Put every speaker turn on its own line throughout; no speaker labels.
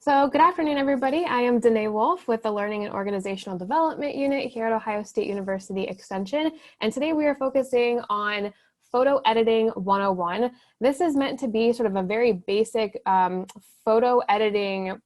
So good afternoon, everybody. I am Danae Wolfe with the Learning and Organizational Development Unit here at Ohio State University Extension. And today we are focusing on Photo Editing 101. This is meant to be sort of a very basic photo editing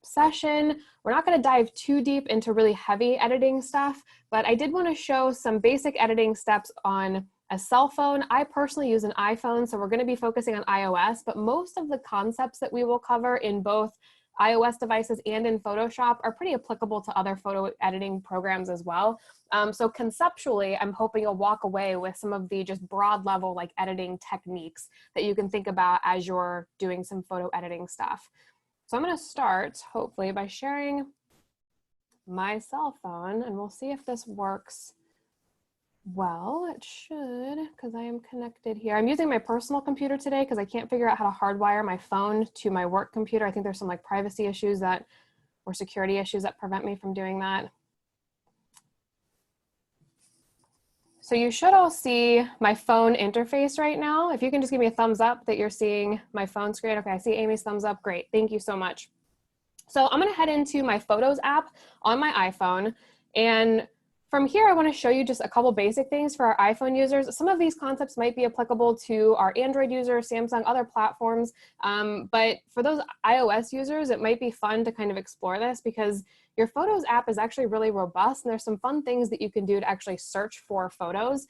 session. We're not going to dive too deep into really heavy editing stuff, but I did want to show some basic editing steps on a cell phone. I personally use an iPhone, so we're going to be focusing on iOS, but most of the concepts that we will cover in both iOS devices and in Photoshop are pretty applicable to other photo editing programs as well. So conceptually, I'm hoping you'll walk away with some of the just broad level like editing techniques that you can think about as you're doing some photo editing stuff. So I'm going to start hopefully by sharing my cell phone, and we'll see if this works well. It should, because I am connected here. I'm using my personal computer today because I can't figure out how to hardwire my phone to my work computer. I think there's some like privacy issues or security issues that prevent me from doing that. So you should all see my phone interface right now. If you can just give me a thumbs up that you're seeing my phone screen. Okay, I see Amy's thumbs up. Great, thank you so much. So I'm gonna head into my Photos app on my iPhone, and from here, I want to show you just a couple basic things for our iPhone users. Some of these concepts might be applicable to our Android users, Samsung, other platforms, but for those iOS users, it might be fun to kind of explore this because your Photos app is actually really robust, and there's some fun things that you can do to actually search for photos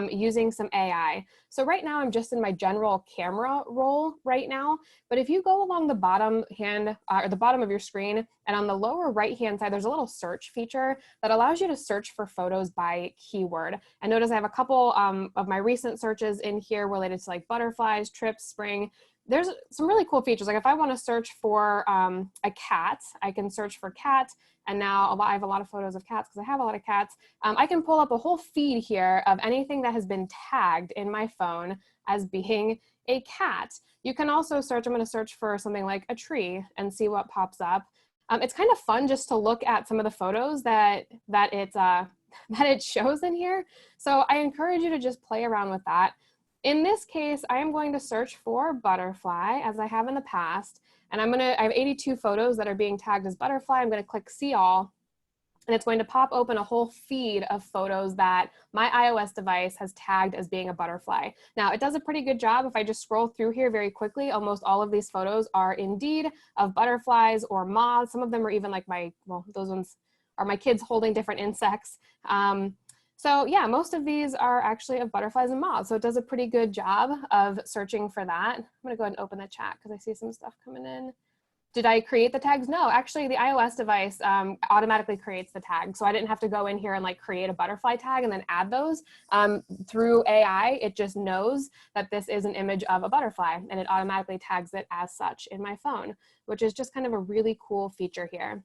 using some AI. So right now, I'm just in my general camera roll right now, but if you go along the bottom or the bottom of your screen, and on the lower right-hand side, there's a little search feature that allows you to search for photos by keyword. And notice I have a couple of my recent searches in here related to like butterflies, trips, spring. There's some really cool features. Like if I want to search for a cat, I can search for cat. And now I have a lot of photos of cats because I have a lot of cats. I can pull up a whole feed here of anything that has been tagged in my phone as being a cat. You can also search, I'm going to search for something like a tree and see what pops up. It's kind of fun just to look at some of the photos that it shows in here. So I encourage you to just play around with that. In this case, I am going to search for butterfly as I have in the past. And I have 82 photos that are being tagged as butterfly. I'm going to click see all. And it's going to pop open a whole feed of photos that my iOS device has tagged as being a butterfly. Now, it does a pretty good job. If I just scroll through here very quickly, almost all of these photos are indeed of butterflies or moths. Some of them are even like those ones are my kids holding different insects. So yeah, most of these are actually of butterflies and moths. So it does a pretty good job of searching for that. I'm gonna go ahead and open the chat because I see some stuff coming in. Did I create the tags? No, actually the iOS device automatically creates the tag. So I didn't have to go in here and like create a butterfly tag and then add those. Through AI, it just knows that this is an image of a butterfly and it automatically tags it as such in my phone, which is just kind of a really cool feature here.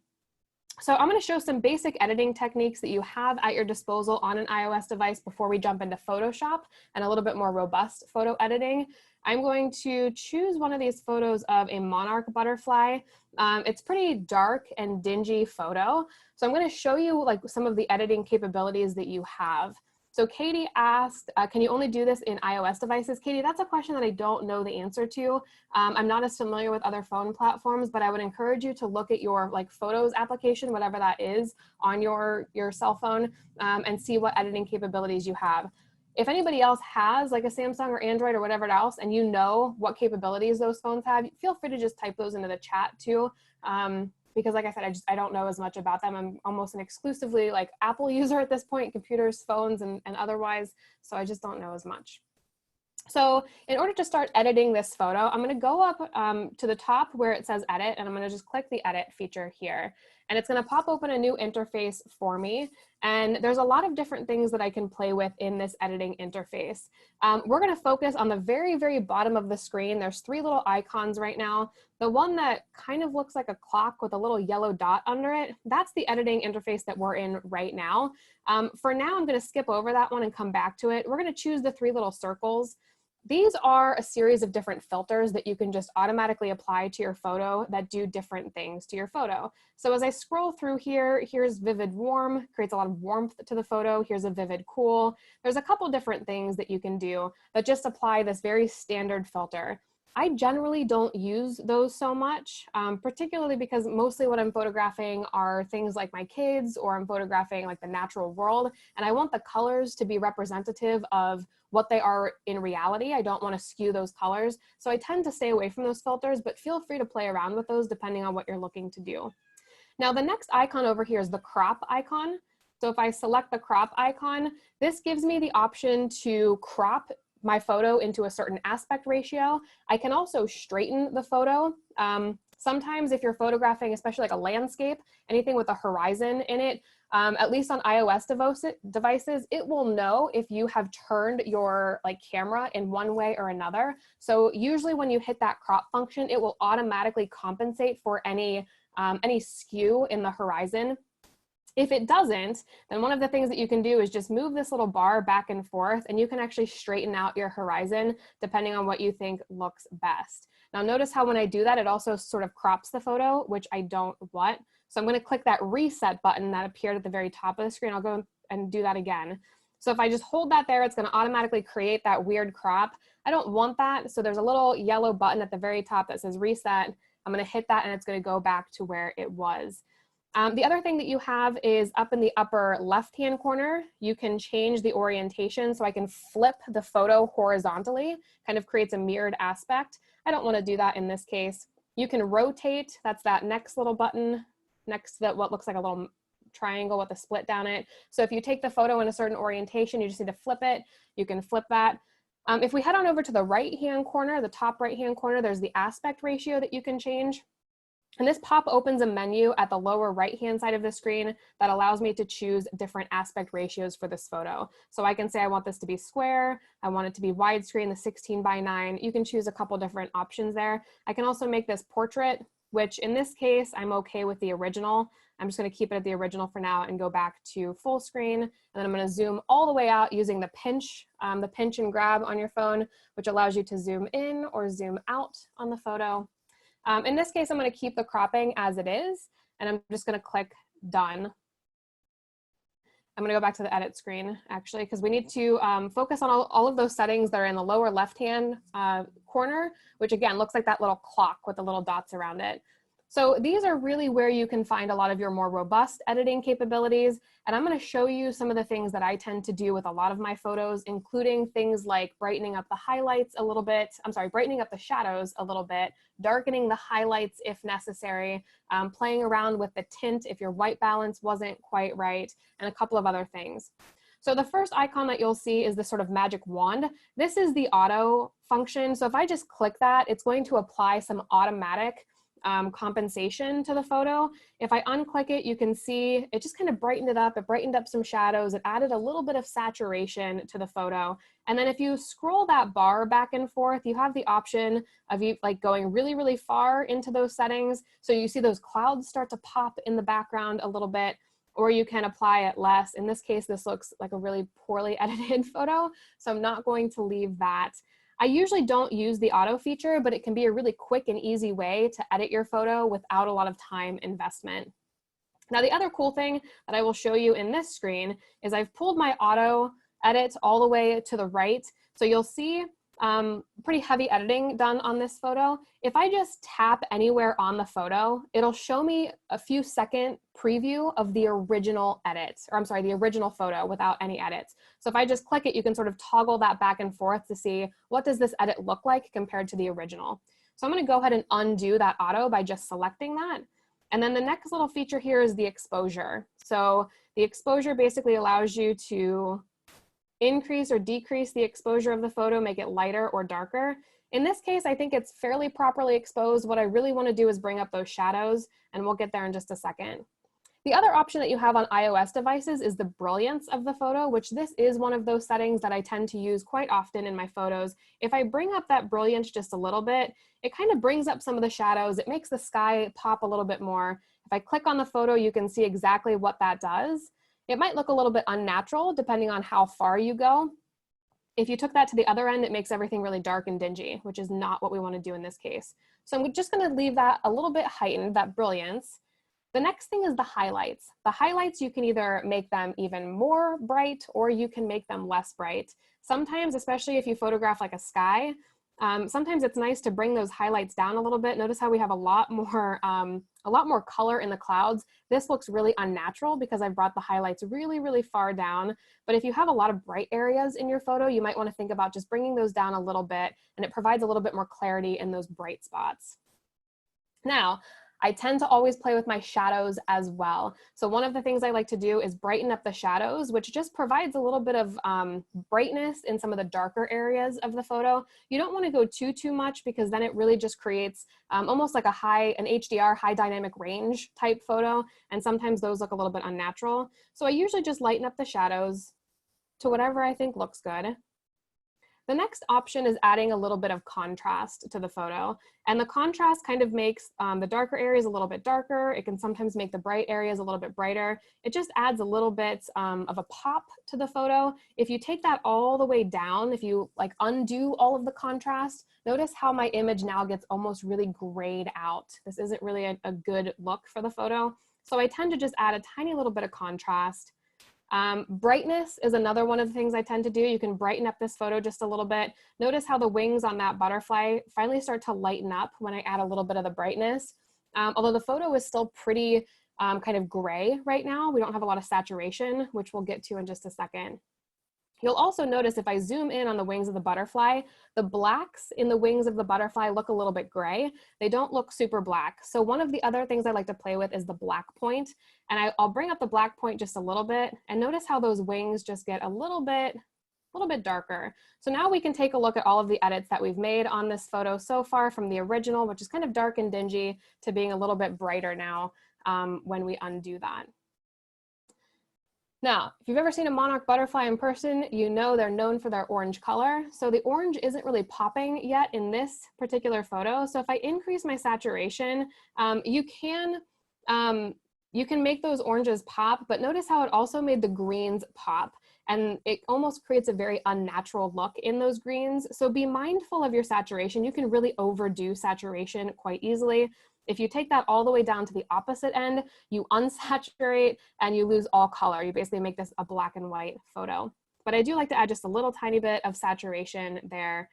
So I'm going to show some basic editing techniques that you have at your disposal on an iOS device before we jump into Photoshop and a little bit more robust photo editing. I'm going to choose one of these photos of a monarch butterfly. It's pretty dark and dingy photo. So I'm going to show you like some of the editing capabilities that you have. So Katie asked, can you only do this in iOS devices? Katie, that's a question that I don't know the answer to. I'm not as familiar with other phone platforms, but I would encourage you to look at your like Photos application, whatever that is, on your cell phone and see what editing capabilities you have. If anybody else has like a Samsung or Android or whatever else, and you know what capabilities those phones have, feel free to just type those into the chat too. Because like I said, I don't know as much about them. I'm almost an exclusively like Apple user at this point, computers, phones, and otherwise. So I just don't know as much. So in order to start editing this photo, I'm going to go up to the top where it says edit, and I'm going to just click the edit feature here. And it's going to pop open a new interface for me. And there's a lot of different things that I can play with in this editing interface. We're going to focus on the very, very bottom of the screen. There's three little icons right now. The one that kind of looks like a clock with a little yellow dot under it, that's the editing interface that we're in right now. For now, I'm going to skip over that one and come back to it. We're going to choose the three little circles. These are a series of different filters that you can just automatically apply to your photo that do different things to your photo. So as I scroll through here, here's vivid warm, creates a lot of warmth to the photo. Here's a vivid cool. There's a couple different things that you can do that just apply this very standard filter. I generally don't use those so much, particularly because mostly what I'm photographing are things like my kids, or I'm photographing like the natural world, and I want the colors to be representative of what they are in reality. I don't want to skew those colors, so I tend to stay away from those filters, but feel free to play around with those depending on what you're looking to do. Now the next icon over here is the crop icon. So if I select the crop icon, this gives me the option to crop my photo into a certain aspect ratio. I can also straighten the photo. Sometimes if you're photographing, especially like a landscape, anything with a horizon in it, at least on iOS devices, it will know if you have turned your camera in one way or another. So usually when you hit that crop function, it will automatically compensate for any skew in the horizon. If it doesn't, then one of the things that you can do is just move this little bar back and forth, and you can actually straighten out your horizon depending on what you think looks best. Now notice how when I do that, it also sort of crops the photo, which I don't want. So I'm going to click that reset button that appeared at the very top of the screen. I'll go and do that again. So if I just hold that there, it's going to automatically create that weird crop. I don't want that. So there's a little yellow button at the very top that says reset. I'm going to hit that and it's going to go back to where it was. The other thing that you have is up in the upper left-hand corner, you can change the orientation. So I can flip the photo horizontally, kind of creates a mirrored aspect. I don't want to do that in this case. You can rotate, that's that next little button next to that, what looks like a little triangle with a split down it. So if you take the photo in a certain orientation, you just need to flip it. You can flip that. If we head on over to the right-hand corner, the top right-hand corner, there's the aspect ratio that you can change. And this pop opens a menu at the lower right-hand side of the screen that allows me to choose different aspect ratios for this photo. So I can say I want this to be square, I want it to be widescreen, the 16:9. You can choose a couple different options there. I can also make this portrait, which in this case, I'm okay with the original. I'm just gonna keep it at the original for now and go back to full screen. And then I'm gonna zoom all the way out using the pinch and grab on your phone, which allows you to zoom in or zoom out on the photo. In this case, I'm going to keep the cropping as it is, and I'm just going to click done. I'm going to go back to the edit screen, actually, because we need to focus on all of those settings that are in the lower left-hand corner, which again, looks like that little clock with the little dots around it. So these are really where you can find a lot of your more robust editing capabilities. And I'm going to show you some of the things that I tend to do with a lot of my photos, including things like brightening up the highlights a little bit. I'm sorry, brightening up the shadows a little bit, darkening the highlights if necessary, playing around with the tint if your white balance wasn't quite right, and a couple of other things. So the first icon that you'll see is this sort of magic wand. This is the auto function. So if I just click that, it's going to apply some automatic compensation to the photo. If I unclick it, you can see it just kind of brightened it up. It brightened up some shadows. It added a little bit of saturation to the photo. And then if you scroll that bar back and forth, you have the option of going really, really far into those settings. So you see those clouds start to pop in the background a little bit, or you can apply it less. In this case, this looks like a really poorly edited photo, so I'm not going to leave that. I usually don't use the auto feature, but it can be a really quick and easy way to edit your photo without a lot of time investment. Now, the other cool thing that I will show you in this screen is I've pulled my auto edit all the way to the right. So you'll see pretty heavy editing done on this photo. If I just tap anywhere on the photo, it'll show me a few second preview of the original edit, or I'm sorry, the original photo without any edits. So if I just click it, you can sort of toggle that back and forth to see what does this edit look like compared to the original. So I'm going to go ahead and undo that auto by just selecting that. And then the next little feature here is the exposure. So the exposure basically allows you to increase or decrease the exposure of the photo, make it lighter or darker. In this case, I think it's fairly properly exposed. What I really want to do is bring up those shadows, and we'll get there in just a second. The other option that you have on iOS devices is the brilliance of the photo, which this is one of those settings that I tend to use quite often in my photos. If I bring up that brilliance just a little bit, it kind of brings up some of the shadows. It makes the sky pop a little bit more. If I click on the photo, you can see exactly what that does. It might look a little bit unnatural depending on how far you go. If you took that to the other end, it makes everything really dark and dingy, which is not what we want to do in this case. So I'm just going to leave that a little bit heightened, that brilliance. The next thing is the highlights. The highlights, you can either make them even more bright or you can make them less bright. Sometimes, especially if you photograph like a sky, Sometimes it's nice to bring those highlights down a little bit. Notice how we have a lot more color in the clouds. This looks really unnatural because I've brought the highlights really, really far down. But if you have a lot of bright areas in your photo, you might want to think about just bringing those down a little bit, and it provides a little bit more clarity in those bright spots. Now, I tend to always play with my shadows as well. So one of the things I like to do is brighten up the shadows, which just provides a little bit of brightness in some of the darker areas of the photo. You don't want to go too much because then it really just creates almost like an HDR, high dynamic range type photo. And sometimes those look a little bit unnatural. So I usually just lighten up the shadows to whatever I think looks good. The next option is adding a little bit of contrast to the photo. And the contrast kind of makes the darker areas a little bit darker. It can sometimes make the bright areas a little bit brighter. It just adds a little bit of a pop to the photo. If you take that all the way down, if you like undo all of the contrast, notice how my image now gets almost really grayed out. This isn't really a good look for the photo. So I tend to just add a tiny little bit of contrast. Brightness is another one of the things I tend to do. You can brighten up this photo just a little bit. Notice how the wings on that butterfly finally start to lighten up when I add a little bit of the brightness. Although the photo is still pretty kind of gray right now, we don't have a lot of saturation, which we'll get to in just a second. You'll also notice if I zoom in on the wings of the butterfly, the blacks in the wings of the butterfly look a little bit gray. They don't look super black. So one of the other things I like to play with is the black point. And I'll bring up the black point just a little bit and notice how those wings just get a little bit darker. So now we can take a look at all of the edits that we've made on this photo so far, from the original, which is kind of dark and dingy, to being a little bit brighter now when we undo that. Now, if you've ever seen a monarch butterfly in person, you know they're known for their orange color. So the orange isn't really popping yet in this particular photo. So if I increase my saturation, you can make those oranges pop, but notice how it also made the greens pop. And it almost creates a very unnatural look in those greens. So be mindful of your saturation. You can really overdo saturation quite easily. If you take that all the way down to the opposite end, you unsaturate and you lose all color. You basically make this a black and white photo. But I do like to add just a little tiny bit of saturation there.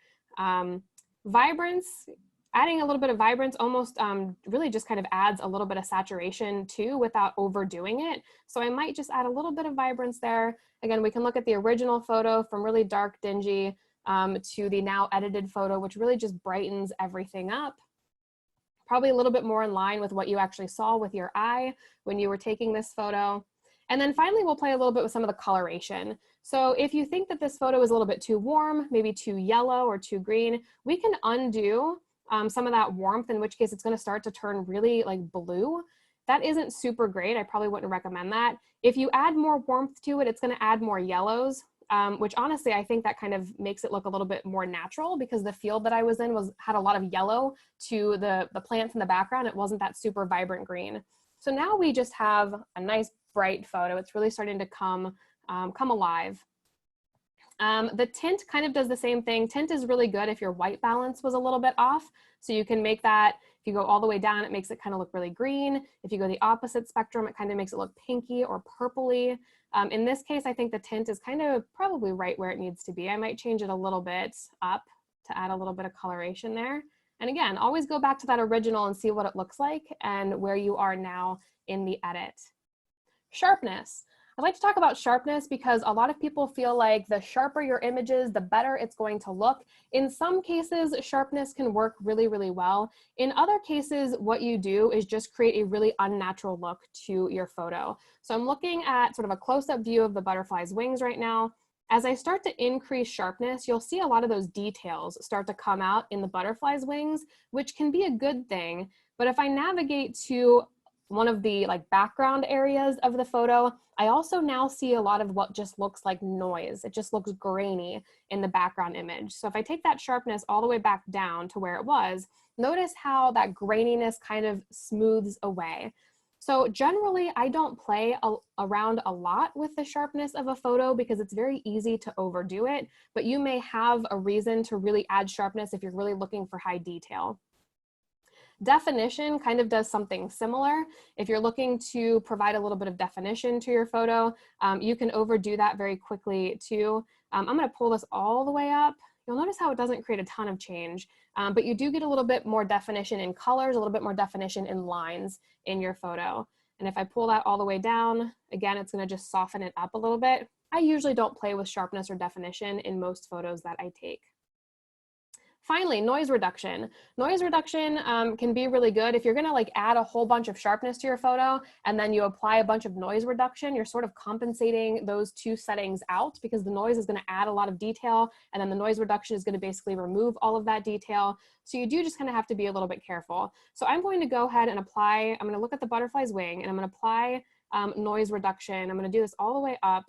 Vibrance, adding a little bit of vibrance almost really just kind of adds a little bit of saturation too without overdoing it. So I might just add a little bit of vibrance there. Again, we can look at the original photo from really dark, dingy to the now edited photo, which really just brightens everything up. Probably a little bit more in line with what you actually saw with your eye when you were taking this photo. And then finally, we'll play a little bit with some of the coloration. So if you think that this photo is a little bit too warm, maybe too yellow or too green, we can undo some of that warmth, in which case it's going to start to turn really like blue. That isn't super great. I probably wouldn't recommend that. If you add more warmth to it, it's going to add more yellows. Which honestly, I think that kind of makes it look a little bit more natural, because the field that I was in had a lot of yellow to the plants in the background. It wasn't that super vibrant green. So now we just have a nice bright photo. It's really starting to come alive. The tint kind of does the same thing. Tint is really good if your white balance was a little bit off. So you can make that, if you go all the way down, it makes it kind of look really green. If you go the opposite spectrum, it kind of makes it look pinky or purpley. In this case, I think the tint is kind of probably right where it needs to be. I might change it a little bit up to add a little bit of coloration there. And again, always go back to that original and see what it looks like and where you are now in the edit. Sharpness. I'd like to talk about sharpness because a lot of people feel like the sharper your image is, the better it's going to look. In some cases, sharpness can work really, really well. In other cases, what you do is just create a really unnatural look to your photo. So I'm looking at sort of a close-up view of the butterfly's wings right now. As I start to increase sharpness, you'll see a lot of those details start to come out in the butterfly's wings, which can be a good thing. But if I navigate to one of the background areas of the photo, I also now see a lot of what just looks like noise. It just looks grainy in the background image. So if I take that sharpness all the way back down to where it was, notice how that graininess kind of smooths away. So generally, I don't play around a lot with the sharpness of a photo because it's very easy to overdo it, but you may have a reason to really add sharpness if you're really looking for high detail. Definition kind of does something similar. If you're looking to provide a little bit of definition to your photo, you can overdo that very quickly too. I'm going to pull this all the way up. you'll notice how it doesn't create a ton of change, but you do get a little bit more definition in colors, a little bit more definition in lines in your photo. And if I pull that all the way down, again, it's gonna just soften it up a little bit. I usually don't play with sharpness or definition in most photos that I take. Finally, noise reduction. Noise reduction can be really good. If you're gonna like add a whole bunch of sharpness to your photo and then you apply a bunch of noise reduction, you're sort of compensating those two settings out because the noise is gonna add a lot of detail and then the noise reduction is gonna basically remove all of that detail. So you do just kind of have to be a little bit careful. So I'm going to go ahead and apply, I'm gonna look at the butterfly's wing and I'm gonna apply noise reduction. I'm gonna do this all the way up.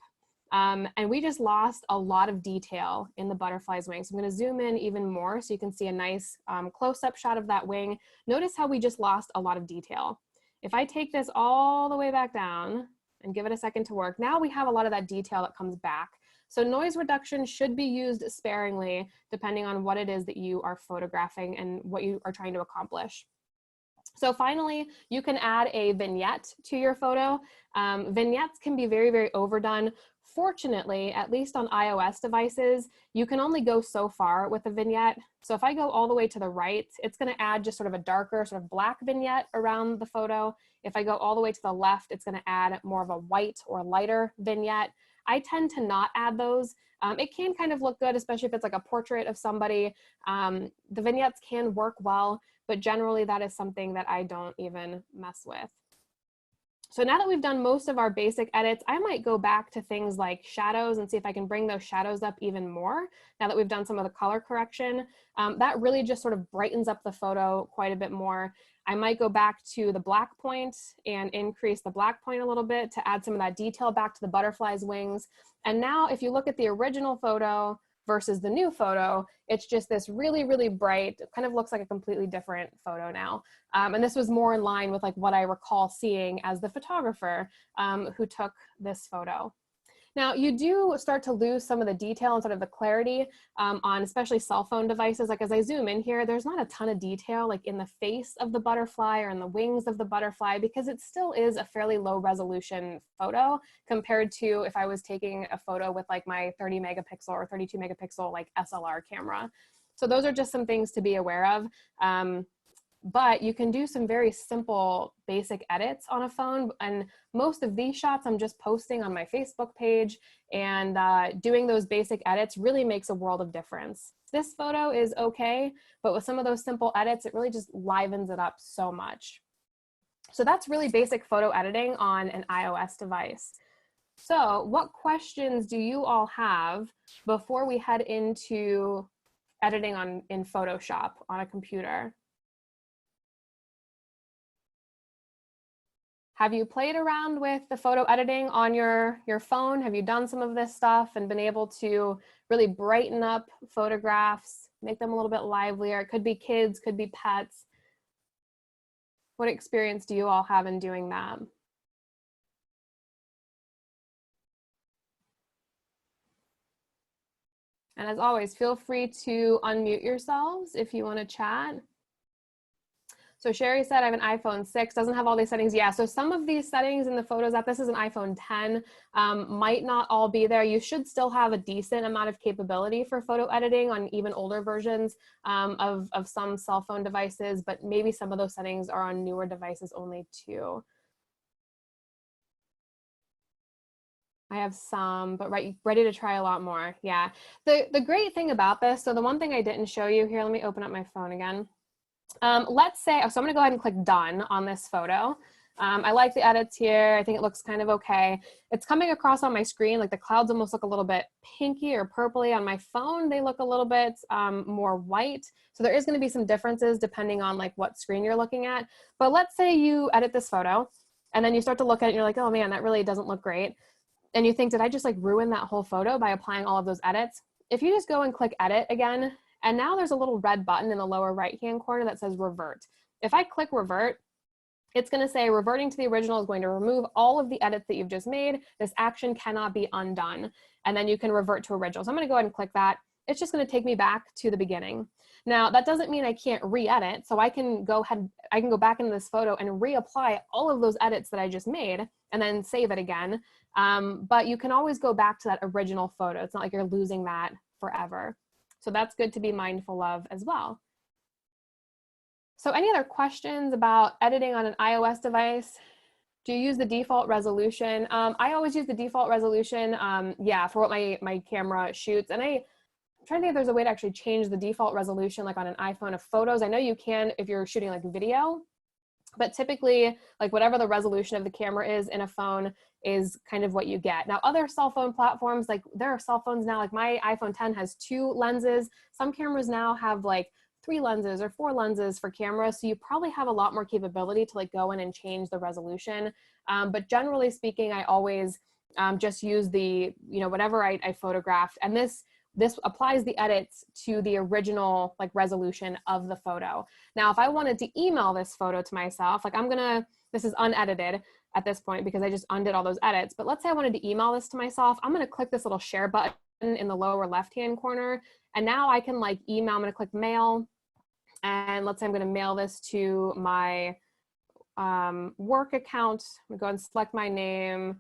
And we just lost a lot of detail in the butterfly's wing. So I'm going to zoom in even more so you can see a nice close-up shot of that wing. Notice how we just lost a lot of detail. If I take this all the way back down and give it a second to work, now we have a lot of that detail that comes back. So noise reduction should be used sparingly depending on what it is that you are photographing and what you are trying to accomplish. So finally, you can add a vignette to your photo. Vignettes can be very, very overdone. Fortunately, at least on iOS devices, you can only go so far with a vignette. So if I go all the way to the right, it's going to add just sort of a darker sort of black vignette around the photo. If I go all the way to the left, it's going to add more of a white or lighter vignette. I tend to not add those. It can kind of look good, especially if it's like a portrait of somebody. The vignettes can work well, but generally that is something that I don't even mess with. So now that we've done most of our basic edits, I might go back to things like shadows and see if I can bring those shadows up even more now that we've done some of the color correction. That really just sort of brightens up the photo quite a bit more. I might go back to the black point and increase the black point a little bit to add some of that detail back to the butterfly's wings. And now if you look at the original photo versus the new photo, it's just this really, really bright, it kind of looks like a completely different photo now. And this was more in line with like what I recall seeing as the photographer who took this photo. Now you do start to lose some of the detail and sort of the clarity on especially cell phone devices. Like as I zoom in here, there's not a ton of detail like in the face of the butterfly or in the wings of the butterfly because it still is a fairly low resolution photo compared to if I was taking a photo with like my 30 megapixel or 32 megapixel like SLR camera. So those are just some things to be aware of. But you can do some very simple basic edits on a phone. And most of these shots I'm just posting on my Facebook page, and doing those basic edits really makes a world of difference. This photo is okay, but with some of those simple edits, it really just livens it up so much. So that's really basic photo editing on an iOS device. So what questions do you all have before we head into editing in Photoshop on a computer? Have you played around with the photo editing on your phone? Have you done some of this stuff and been able to really brighten up photographs, make them a little bit livelier? It could be kids, could be pets. What experience do you all have in doing that? And as always, feel free to unmute yourselves if you want to chat. So Sherry said, I have an iPhone 6, doesn't have all these settings. Yeah, so some of these settings in the Photos app, this is an iPhone 10, might not all be there. You should still have a decent amount of capability for photo editing on even older versions of some cell phone devices, but maybe some of those settings are on newer devices only too. I have some, but ready to try a lot more. Yeah, the great thing about this, so the one thing I didn't show you here, let me open up my phone again. Let's say, so I'm gonna go ahead and click done on this photo. I like the edits here. I think it looks kind of okay. It's coming across on my screen, like the clouds almost look a little bit pinky or purpley. On my phone, they look a little bit more white. So there is gonna be some differences depending on like what screen you're looking at. But let's say you edit this photo and then you start to look at it and you're like, oh man, that really doesn't look great. And you think, did I just like ruin that whole photo by applying all of those edits? If you just go and click edit again, and now there's a little red button in the lower right-hand corner that says revert. If I click revert, it's gonna say reverting to the original is going to remove all of the edits that you've just made. This action cannot be undone. And then you can revert to original. So I'm gonna go ahead and click that. It's just gonna take me back to the beginning. Now, that doesn't mean I can't re-edit. So I can go back into this photo and reapply all of those edits that I just made and then save it again. But you can always go back to that original photo. It's not like you're losing that forever. So that's good to be mindful of as well. So any other questions about editing on an iOS device? Do you use the default resolution? I always use the default resolution, yeah, for what my camera shoots. And I'm trying to think if there's a way to actually change the default resolution like on an iPhone of photos. I know you can if you're shooting like video, but typically like whatever the resolution of the camera is in a phone is kind of what you get. Now other cell phone platforms, like there are cell phones now, like my iPhone 10 has 2 lenses. Some cameras now have like 3 lenses or 4 lenses for cameras. So you probably have a lot more capability to like go in and change the resolution. But generally speaking, I always just use the, you know, whatever I photographed. And this applies the edits to the original like resolution of the photo. Now, if I wanted to email this photo to myself, like this is unedited at this point because I just undid all those edits. But let's say I wanted to email this to myself. I'm going to click this little share button in the lower left-hand corner. And now I can like email, I'm going to click mail. And let's say I'm going to mail this to my work account. I'm going to go and select my name,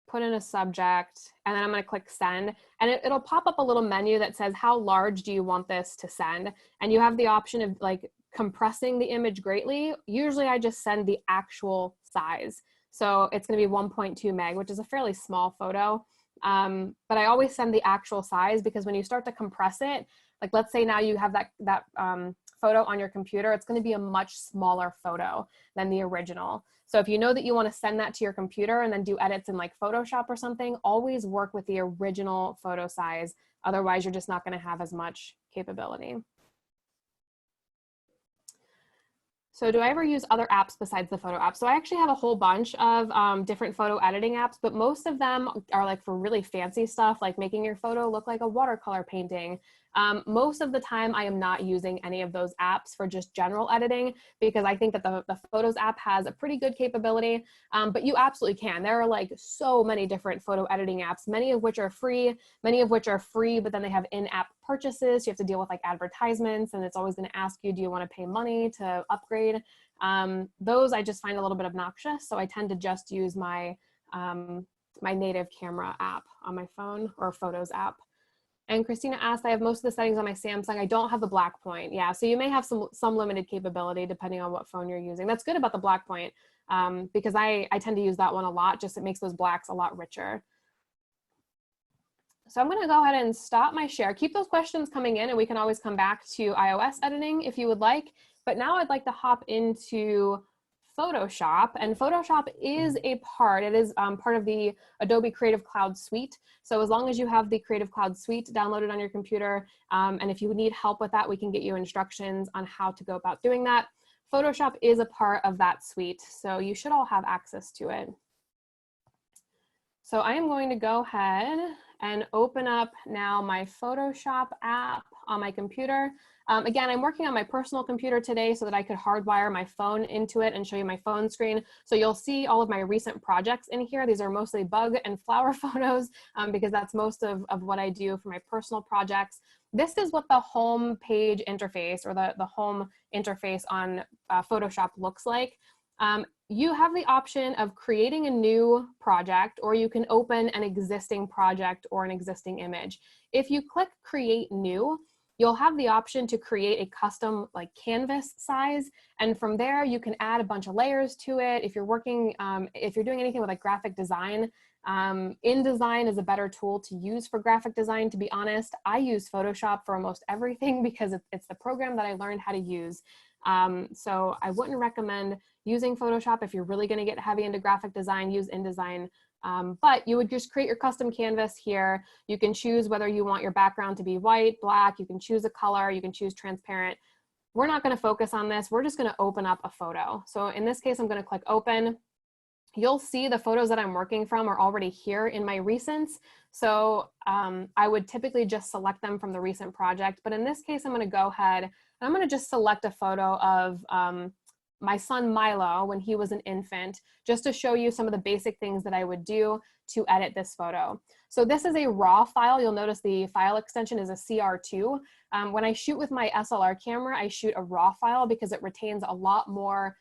put in a subject, and then I'm going to click send. And it'll pop up a little menu that says, how large do you want this to send? And you have the option of like compressing the image greatly. Usually I just send the actual size. So it's going to be 1.2 meg, which is a fairly small photo. But I always send the actual size because when you start to compress it, like let's say now you have that photo on your computer, it's going to be a much smaller photo than the original. So if you know that you want to send that to your computer and then do edits in like Photoshop or something, always work with the original photo size. Otherwise, you're just not going to have as much capability. So do I ever use other apps besides the photo app? So I actually have a whole bunch of different photo editing apps, but most of them are like for really fancy stuff, like making your photo look like a watercolor painting. Most of the time I am not using any of those apps for just general editing because I think that the Photos app has a pretty good capability, but you absolutely can. There are like so many different photo editing apps, many of which are free, but then they have in-app purchases. You have to deal with like advertisements and it's always going to ask you, do you want to pay money to upgrade? Those I just find a little bit obnoxious. So I tend to just use my, my native camera app on my phone or Photos app. And Christina asked, I have most of the settings on my Samsung. I don't have the black point. Yeah, so you may have some limited capability depending on what phone you're using. That's good about the black point because I tend to use that one a lot. Just it makes those blacks a lot richer. So I'm going to go ahead and stop my share. Keep those questions coming in and we can always come back to iOS editing if you would like. But now I'd like to hop into Photoshop, and Photoshop is a part, it is part of the Adobe Creative Cloud Suite. So as long as you have the Creative Cloud Suite downloaded on your computer, and if you need help with that, we can get you instructions on how to go about doing that. Photoshop is a part of that suite, so you should all have access to it. So I am going to go ahead and open up now my Photoshop app on my computer. Again, I'm working on my personal computer today so that I could hardwire my phone into it and show you my phone screen. So you'll see all of my recent projects in here. These are mostly bug and flower photos because that's most of what I do for my personal projects. This is what the home page interface or the home interface on Photoshop looks like. You have the option of creating a new project, or you can open an existing project or an existing image. If you click Create New, you'll have the option to create a custom like canvas size. And from there, you can add a bunch of layers to it. If you're working, if you're doing anything with like graphic design, InDesign is a better tool to use for graphic design. To be honest, I use Photoshop for almost everything because it's the program that I learned how to use. So I wouldn't recommend using Photoshop if you're really going to get heavy into graphic design. Use InDesign. But you would just create your custom canvas here. You can choose whether you want your background to be white, black. You can choose a color. You can choose transparent. We're not going to focus on this. We're just going to open up a photo. So in this case, I'm going to click Open. You'll see the photos that I'm working from are already here in my recents. So I would typically just select them from the recent project. But in this case, I'm going to go ahead and I'm going to just select a photo of my son Milo when he was an infant, just to show you some of the basic things that I would do to edit this photo. So this is a raw file. You'll notice the file extension is a CR2. When I shoot with my SLR camera, I shoot a raw file because it retains a lot more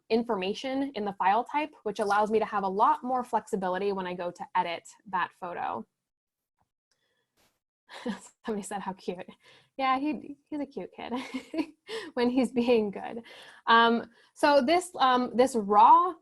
information in the file type, which allows me to have a lot more flexibility when I go to edit that photo. Somebody said how cute. Yeah, he's a cute kid when he's being good. So this raw,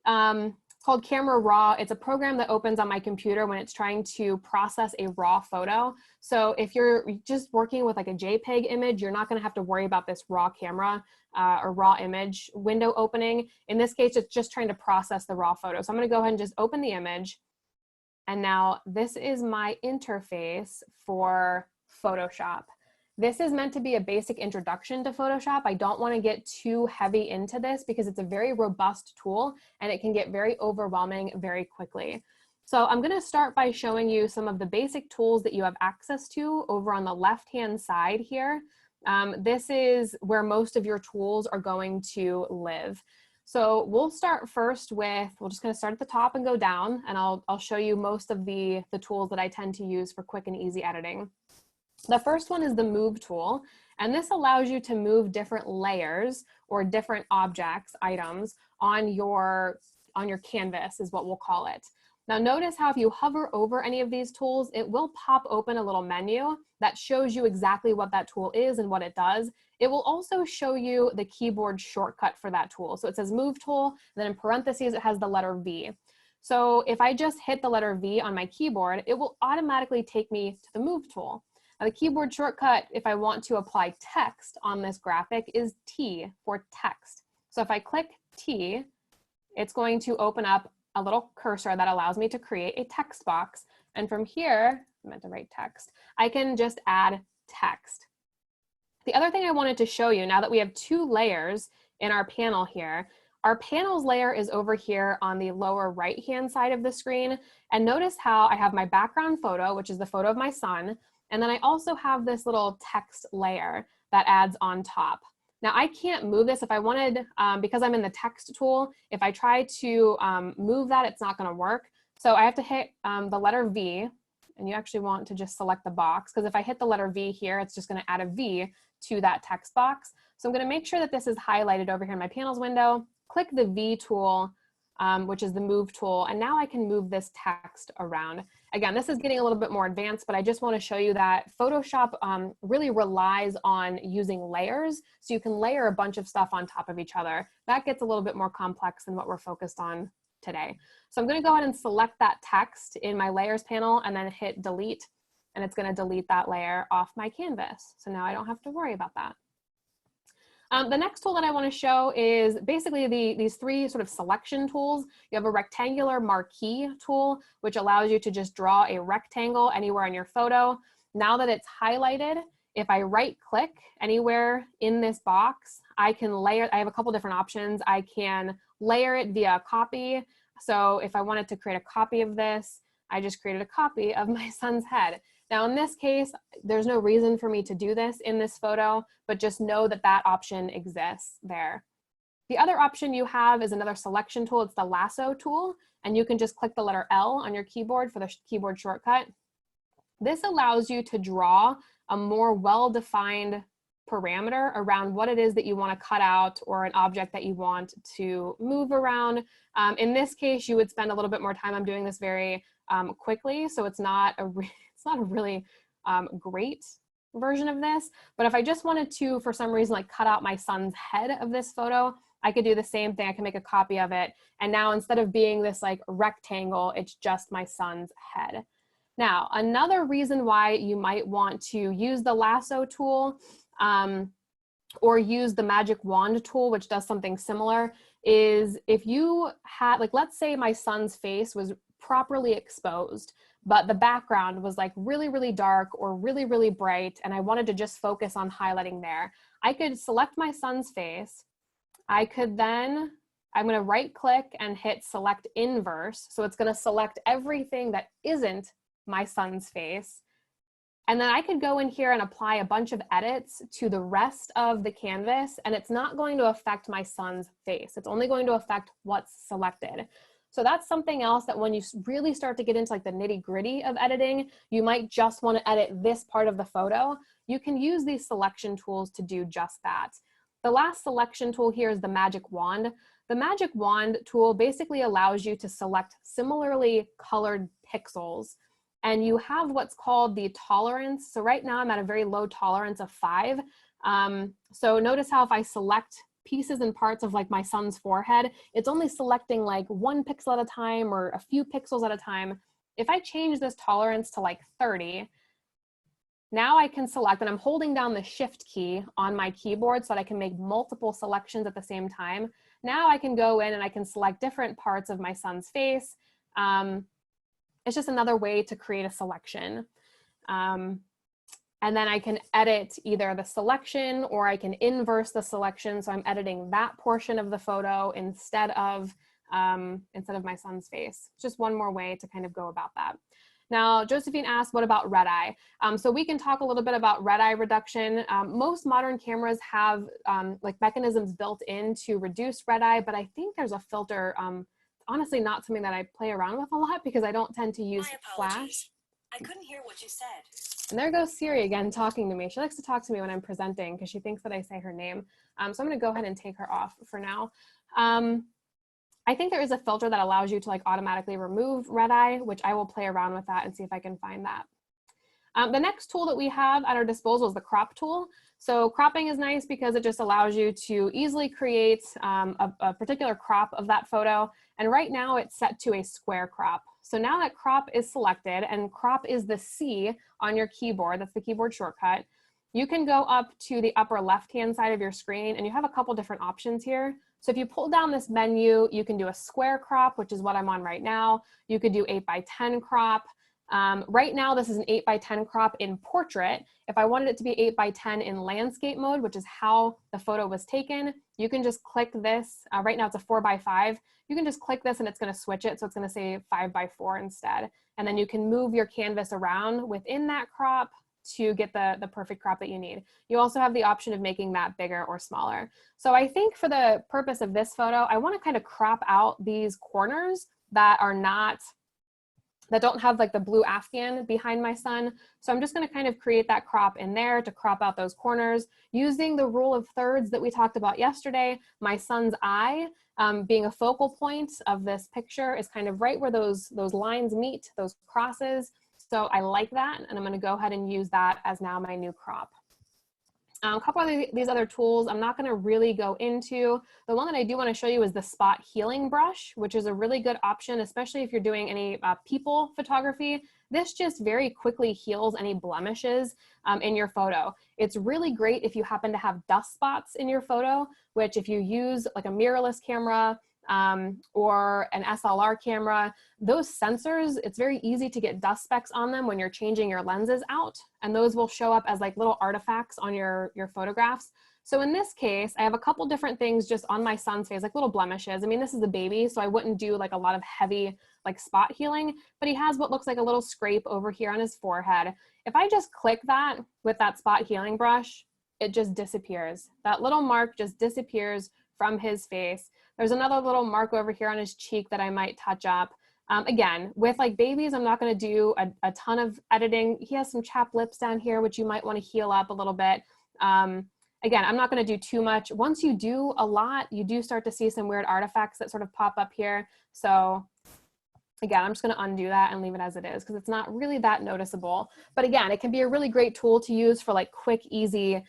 it's called Camera Raw. It's a program that opens on my computer when it's trying to process a raw photo. So if you're just working with like a JPEG image, you're not going to have to worry about this raw camera or raw image window opening. In this case, it's just trying to process the raw photo. So I'm going to go ahead and just open the image. And now this is my interface for Photoshop. This is meant to be a basic introduction to Photoshop. I don't want to get too heavy into this because it's a very robust tool and it can get very overwhelming very quickly. So I'm going to start by showing you some of the basic tools that you have access to over on the left-hand side here. This is where most of your tools are going to live. So we'll start first with, we're just going to start at the top and go down, and I'll show you most of the tools that I tend to use for quick and easy editing. The first one is the Move tool, and this allows you to move different layers or different objects, items, on your canvas is what we'll call it. Now notice how if you hover over any of these tools, it will pop open a little menu that shows you exactly what that tool is and what it does. It will also show you the keyboard shortcut for that tool. So it says Move tool, and then in parentheses, it has the letter V. So if I just hit the letter V on my keyboard, it will automatically take me to the Move tool. Now the keyboard shortcut, if I want to apply text on this graphic, is T for text. So if I click T, it's going to open up a little cursor that allows me to create a text box. And from here, I meant to write text, I can just add text. The other thing I wanted to show you, now that we have two layers in our panel here, our panels layer is over here on the lower right-hand side of the screen. And notice how I have my background photo, which is the photo of my son. And then I also have this little text layer that adds on top. Now I can't move this if I wanted, because I'm in the text tool, if I try to move that, it's not gonna work. So I have to hit the letter V, and you actually want to just select the box, because if I hit the letter V here, it's just gonna add a V to that text box. So I'm gonna make sure that this is highlighted over here in my panels window, click the V tool, which is the Move tool, and now I can move this text around. Again, this is getting a little bit more advanced, but I just want to show you that Photoshop really relies on using layers, so you can layer a bunch of stuff on top of each other. That gets a little bit more complex than what we're focused on today. So I'm going to go ahead and select that text in my layers panel and then hit delete, and it's going to delete that layer off my canvas. So now I don't have to worry about that. The next tool that I want to show is basically these three sort of selection tools. You have a rectangular marquee tool, which allows you to just draw a rectangle anywhere in your photo. Now that it's highlighted, if I right click anywhere in this box, I can layer, I have a couple different options. I can layer it via copy. So if I wanted to create a copy of this, I just created a copy of my son's head. Now in this case, there's no reason for me to do this in this photo, but just know that that option exists there. The other option you have is another selection tool. It's the lasso tool, and you can just click the letter L on your keyboard for the keyboard shortcut. This allows you to draw a more well-defined parameter around what it is that you want to cut out or an object that you want to move around. In this case, you would spend a little bit more time. I'm doing this very quickly, so it's not a really great version of this, but if I just wanted to, for some reason, like cut out my son's head of this photo, I could do the same thing. I can make a copy of it. And now instead of being this like rectangle, it's just my son's head. Now, another reason why you might want to use the lasso tool or use the magic wand tool, which does something similar, is if you had, like, let's say my son's face was properly exposed, but the background was like really, really dark or really, really bright, and I wanted to just focus on highlighting there. I could select my son's face. I could then, I'm gonna right click and hit select inverse. So it's gonna select everything that isn't my son's face. And then I could go in here and apply a bunch of edits to the rest of the canvas, and it's not going to affect my son's face. It's only going to affect what's selected. So that's something else that when you really start to get into like the nitty-gritty of editing, you might just want to edit this part of the photo. You can use these selection tools to do just that. The last selection tool here is the magic wand. The magic wand tool basically allows you to select similarly colored pixels. and you have what's called the tolerance. So right now I'm at a very low tolerance of 5. So notice how if I select pieces and parts of like my son's forehead, it's only selecting like 1 pixel at a time or a few pixels at a time. If I change this tolerance to like 30, now I can select, and I'm holding down the shift key on my keyboard so that I can make multiple selections at the same time. Now I can go in and I can select different parts of my son's face. It's just another way to create a selection. And then I can edit either the selection or I can inverse the selection. So I'm editing that portion of the photo instead of my son's face. Just one more way to kind of go about that. Now, Josephine asked, what about red eye? So we can talk a little bit about red eye reduction. Most modern cameras have like mechanisms built in to reduce red eye, but I think there's a filter. Honestly, not something that I play around with a lot because I don't tend to use flash.
I couldn't hear what you said.
And there goes Siri again talking to me. She likes to talk to me when I'm presenting because she thinks that I say her name. So I'm going to go ahead and take her off for now. I think there is a filter that allows you to like automatically remove red eye, which I will play around with that and see if I can find that. The next tool that we have at our disposal is the crop tool. So cropping is nice because it just allows you to easily create a particular crop of that photo. And right now it's set to a square crop. So now that crop is selected, and crop is the C on your keyboard, that's the keyboard shortcut, you can go up to the upper left-hand side of your screen and you have a couple different options here. So if you pull down this menu, you can do a square crop, which is what I'm on right now. You could do 8:10 crop. Right now, this is an 8:10 crop in portrait. If I wanted it to be 8:10 in landscape mode, which is how the photo was taken, you can just click this. Right now it's a 4:5. You can just click this and it's going to switch it. So it's going to say 5:4 instead. And then you can move your canvas around within that crop to get the perfect crop that you need. You also have the option of making that bigger or smaller. So I think for the purpose of this photo, I want to kind of crop out these corners that are not, that don't have like the blue Afghan behind my son. So I'm just going to kind of create that crop in there to crop out those corners using the rule of thirds that we talked about yesterday. My son's eye being a focal point of this picture is kind of right where those lines meet, those crosses. So I like that, and I'm going to go ahead and use that as now my new crop. A couple of these other tools I'm not going to really go into. The one that I do want to show you is the spot healing brush, which is a really good option, especially if you're doing any people photography. This just very quickly heals any blemishes in your photo. It's really great if you happen to have dust spots in your photo, which if you use like a mirrorless camera, or an SLR camera, those sensors, it's very easy to get dust specks on them when you're changing your lenses out, and those will show up as like little artifacts on your photographs. So in this case, I have a couple different things just on my son's face, like little blemishes. I mean, this is a baby, so I wouldn't do like a lot of heavy like spot healing, but he has what looks like a little scrape over here on his forehead. If I just click that with that spot healing brush, it just disappears. That little mark just disappears from his face. There's another little mark over here on his cheek that I might touch up. Again, with like babies, I'm not going to do a ton of editing. He has some chapped lips down here, which you might want to heal up a little bit. Again, I'm not going to do too much. Once you do a lot, you do start to see some weird artifacts that sort of pop up here. So again, I'm just going to undo that and leave it as it is because it's not really that noticeable. But again, it can be a really great tool to use for like quick, easy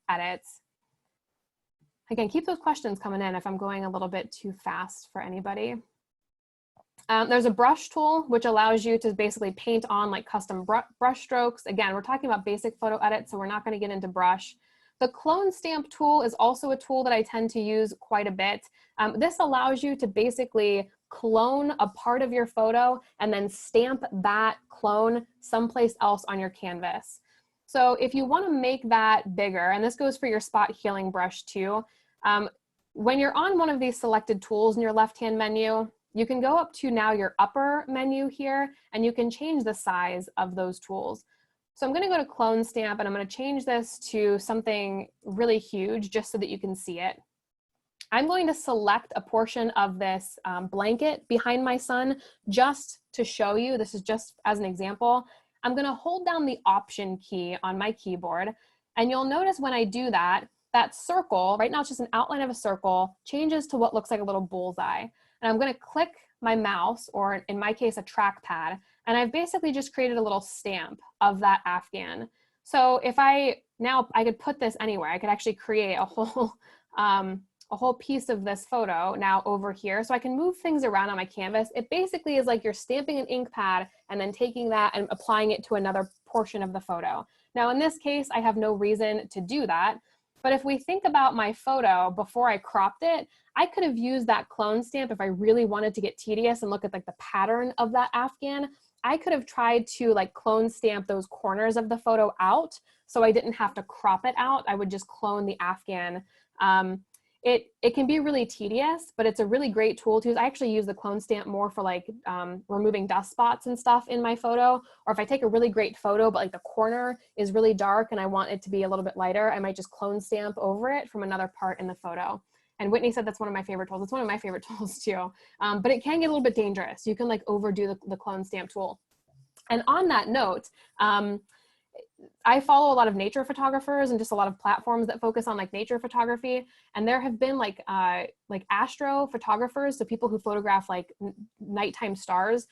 edits. Again, keep those questions coming in if I'm going a little bit too fast for anybody. There's a brush tool, which allows you to basically paint on like custom brush strokes. Again, we're talking about basic photo edit, so we're not going to get into brush. The clone stamp tool is also a tool that I tend to use quite a bit. This allows you to basically clone a part of your photo and then stamp that clone someplace else on your canvas. So if you want to make that bigger, and this goes for your spot healing brush too, when you're on one of these selected tools in your left-hand menu, you can go up to now your upper menu here, and you can change the size of those tools. So I'm going to go to clone stamp, and I'm going to change this to something really huge just so that you can see it. I'm going to select a portion of this blanket behind my son just to show you. This is just as an example. I'm going to hold down the Option key on my keyboard, and you'll notice when I do that, that circle, right now it's just an outline of a circle, changes to what looks like a little bullseye. And I'm going to click my mouse, or in my case, a trackpad. And I've basically just created a little stamp of that Afghan. So if now I could put this anywhere. I could actually create a whole piece of this photo now over here. So I can move things around on my canvas. It basically is like you're stamping an ink pad and then taking that and applying it to another portion of the photo. Now in this case, I have no reason to do that. But if we think about my photo before I cropped it, I could have used that clone stamp if I really wanted to get tedious and look at like the pattern of that Afghan. I could have tried to like clone stamp those corners of the photo out so I didn't have to crop it out. I would just clone the Afghan. It can be really tedious, but it's a really great tool to use. I actually use the clone stamp more for like removing dust spots and stuff in my photo. Or if I take a really great photo, but like the corner is really dark and I want it to be a little bit lighter, I might just clone stamp over it from another part in the photo. And Whitney said that's one of my favorite tools. It's one of my favorite tools too. But it can get a little bit dangerous. You can like overdo the clone stamp tool. And on that note, I follow a lot of nature photographers and just a lot of platforms that focus on like nature photography. And there have been like astro photographers, so people who photograph like nighttime stars,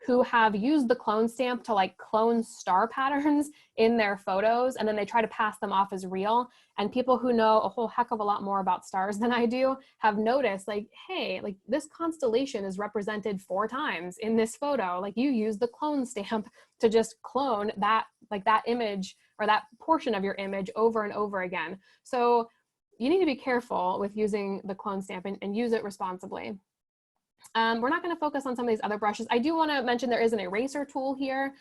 who have used the clone stamp to like clone star patterns in their photos. And then they try to pass them off as real. And people who know a whole heck of a lot more about stars than I do have noticed like, hey, like this constellation is represented 4 times in this photo. Like you use the clone stamp to just clone that, like that image or that portion of your image over and over again. So you need to be careful with using the clone stamp and use it responsibly. We're not going to focus on some of these other brushes. I do want to mention there is an eraser tool here.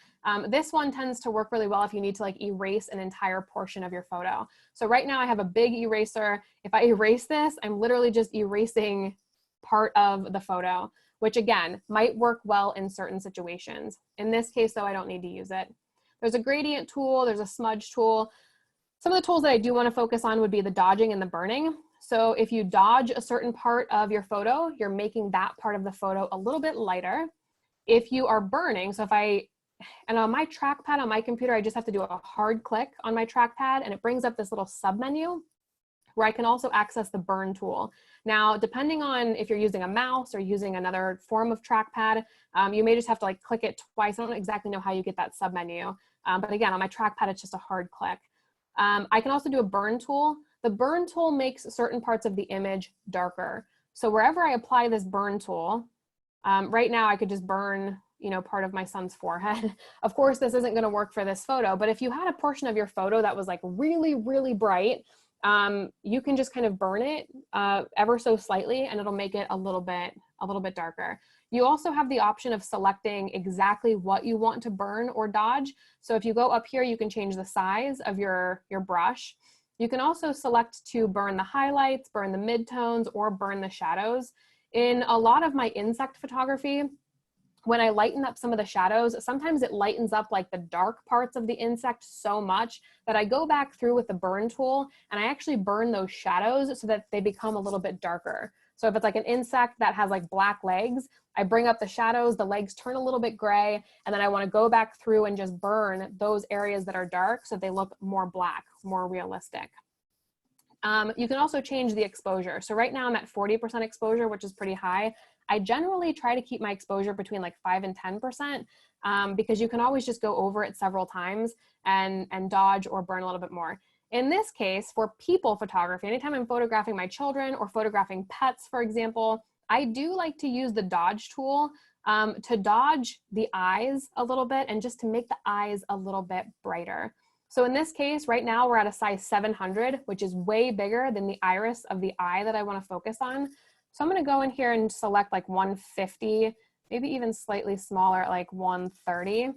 This one tends to work really well if you need to like erase an entire portion of your photo. So right now I have a big eraser. If I erase this, I'm literally just erasing part of the photo, which again, might work well in certain situations. In this case though, I don't need to use it. There's a gradient tool, there's a smudge tool. Some of the tools that I do want to focus on would be the dodging and the burning. So if you dodge a certain part of your photo, you're making that part of the photo a little bit lighter. If you are burning, so and on my trackpad on my computer, I just have to do a hard click on my trackpad and it brings up this little sub menu where I can also access the burn tool. Now, depending on if you're using a mouse or using another form of trackpad, you may just have to like click it twice. I don't exactly know how you get that sub menu. But again, on my trackpad, it's just a hard click. I can also do a burn tool. The burn tool makes certain parts of the image darker. So wherever I apply this burn tool, right now I could just burn, you know, part of my son's forehead. Of course, this isn't going to work for this photo, but if you had a portion of your photo that was like really, really bright, you can just kind of burn it ever so slightly and it'll make it a little bit darker. You also have the option of selecting exactly what you want to burn or dodge. So if you go up here, you can change the size of your brush. You can also select to burn the highlights, burn the midtones, or burn the shadows. In a lot of my insect photography, when I lighten up some of the shadows, sometimes it lightens up like the dark parts of the insect so much that I go back through with the burn tool and I actually burn those shadows so that they become a little bit darker. So if it's like an insect that has like black legs, I bring up the shadows, the legs turn a little bit gray, and then I want to go back through and just burn those areas that are dark so they look more black, more realistic. You can also change the exposure. So right now I'm at 40% exposure, which is pretty high. I generally try to keep my exposure between like 5 and 10% because you can always just go over it several times and dodge or burn a little bit more. In this case, for people photography, anytime I'm photographing my children or photographing pets, for example, I do like to use the dodge tool to dodge the eyes a little bit and just to make the eyes a little bit brighter. So in this case, right now we're at a size 700, which is way bigger than the iris of the eye that I want to focus on. So I'm going to go in here and select like 150, maybe even slightly smaller at like 130.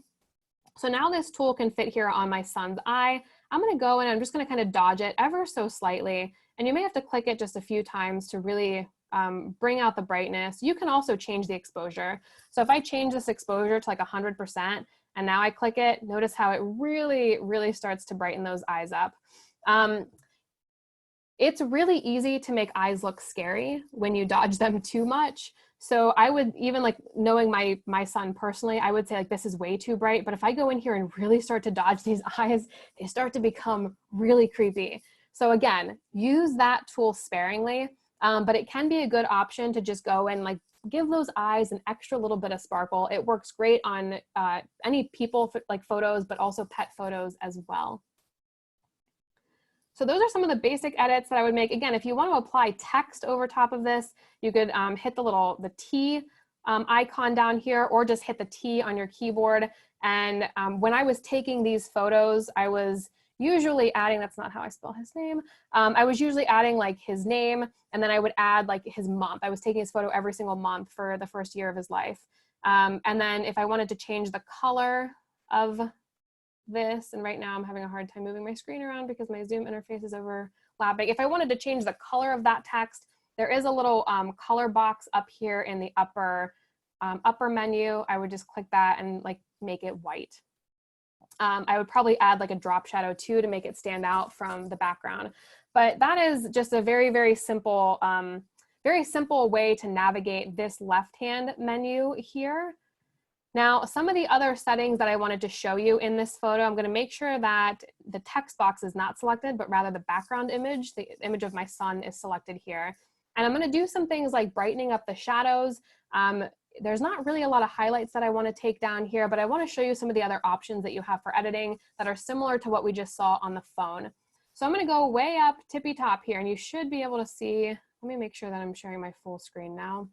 So now this tool can fit here on my son's eye. I'm going to go in and I'm just going to kind of dodge it ever so slightly. And you may have to click it just a few times to really bring out the brightness. You can also change the exposure. So if I change this exposure to like 100%, and now I click it, notice how it really, really starts to brighten those eyes up. It's really easy to make eyes look scary when you dodge them too much. So I would, even like knowing my son personally, I would say like this is way too bright, but if I go in here and really start to dodge these eyes, they start to become really creepy. So again, use that tool sparingly, but it can be a good option to just go and like give those eyes an extra little bit of sparkle. It works great on any people like photos, but also pet photos as well. So those are some of the basic edits that I would make. Again, if you want to apply text over top of this, you could hit the T icon down here, or just hit the T on your keyboard. And when I was taking these photos, I was usually adding, that's not how I spell his name. I was usually adding like his name, and then I would add like his month. I was taking his photo every single month for the first year of his life. And then if I wanted to change the color of this, and right now I'm having a hard time moving my screen around because my Zoom interface is overlapping. If I wanted to change the color of that text, there is a little color box up here in the upper menu. I would just click that and like make it white. I would probably add like a drop shadow too to make it stand out from the background. But that is just a very, very simple way to navigate this left-hand menu here. Now, some of the other settings that I wanted to show you in this photo, I'm going to make sure that the text box is not selected, but rather the background image, the image of my son, is selected here. And I'm going to do some things like brightening up the shadows. There's not really a lot of highlights that I want to take down here, but I want to show you some of the other options that you have for editing that are similar to what we just saw on the phone. So I'm going to go way up tippy top here, and you should be able to see. Let me make sure that I'm sharing my full screen now,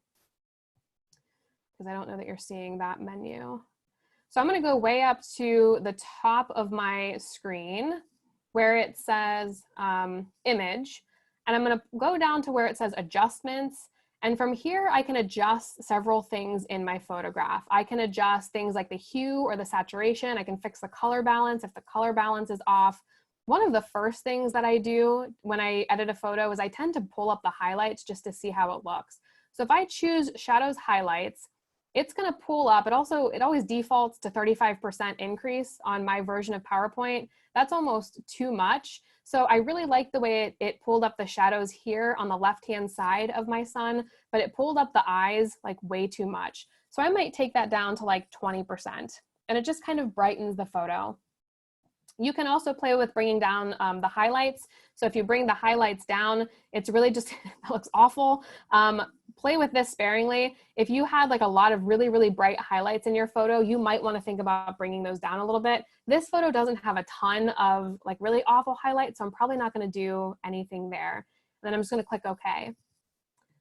because I don't know that you're seeing that menu. So I'm going to go way up to the top of my screen where it says image, and I'm going to go down to where it says adjustments. And from here, I can adjust several things in my photograph. I can adjust things like the hue or the saturation. I can fix the color balance if the color balance is off. One of the first things that I do when I edit a photo is I tend to pull up the highlights just to see how it looks. So if I choose shadows highlights, it's going to pull up. It always defaults to 35% increase on my version of PowerPoint. That's almost too much. So I really like the way it pulled up the shadows here on the left-hand side of my son, but it pulled up the eyes like way too much. So I might take that down to like 20%, and it just kind of brightens the photo. You can also play with bringing down the highlights. So if you bring the highlights down, it's really just, that looks awful. Play with this sparingly. If you had like a lot of really, really bright highlights in your photo, you might want to think about bringing those down a little bit. This photo doesn't have a ton of like really awful highlights, so I'm probably not going to do anything there. Then I'm just going to click OK.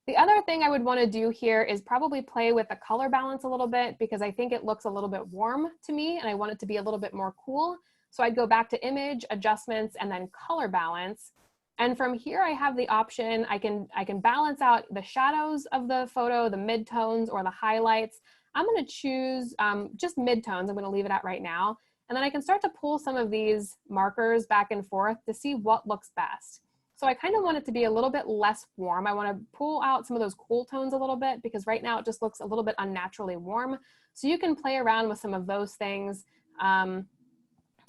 The other thing I would want to do here is probably play with the color balance a little bit, because I think it looks a little bit warm to me and I want it to be a little bit more cool. So I'd go back to image, adjustments, and then color balance. And from here, I have the option, I can balance out the shadows of the photo, the midtones, or the highlights. I'm going to choose just midtones. I'm going to leave it at right now. And then I can start to pull some of these markers back and forth to see what looks best. So I kind of want it to be a little bit less warm. I want to pull out some of those cool tones a little bit, because right now it just looks a little bit unnaturally warm. So you can play around with some of those things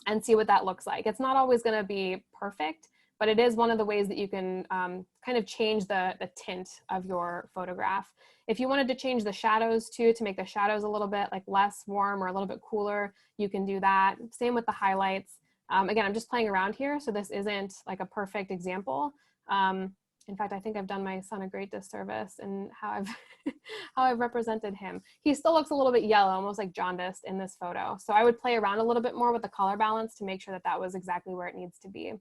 and see what that looks like. It's not always going to be perfect, but it is one of the ways that you can kind of change the tint of your photograph. If you wanted to change the shadows too, to make the shadows a little bit like less warm or a little bit cooler, you can do that. Same with the highlights. Again, I'm just playing around here, so this isn't like a perfect example. In fact, I think I've done my son a great disservice in how I've how I've represented him. He still looks a little bit yellow, almost like jaundiced in this photo. So I would play around a little bit more with the color balance to make sure that that was exactly where it needs to be.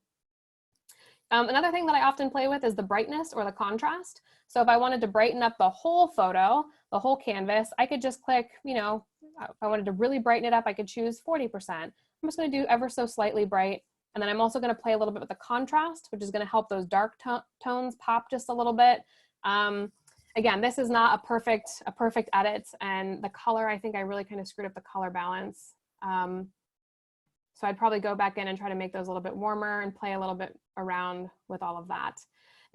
Another thing that I often play with is the brightness or the contrast. So if I wanted to brighten up the whole photo, the whole canvas, I could just click, you know, if I wanted to really brighten it up, I could choose 40%. I'm just going to do ever so slightly bright. And then I'm also going to play a little bit with the contrast, which is going to help those dark tones pop just a little bit. Again, this is not a perfect edit, and the color, I think I really kind of screwed up the color balance. So I'd probably go back in and try to make those a little bit warmer and play a little bit around with all of that.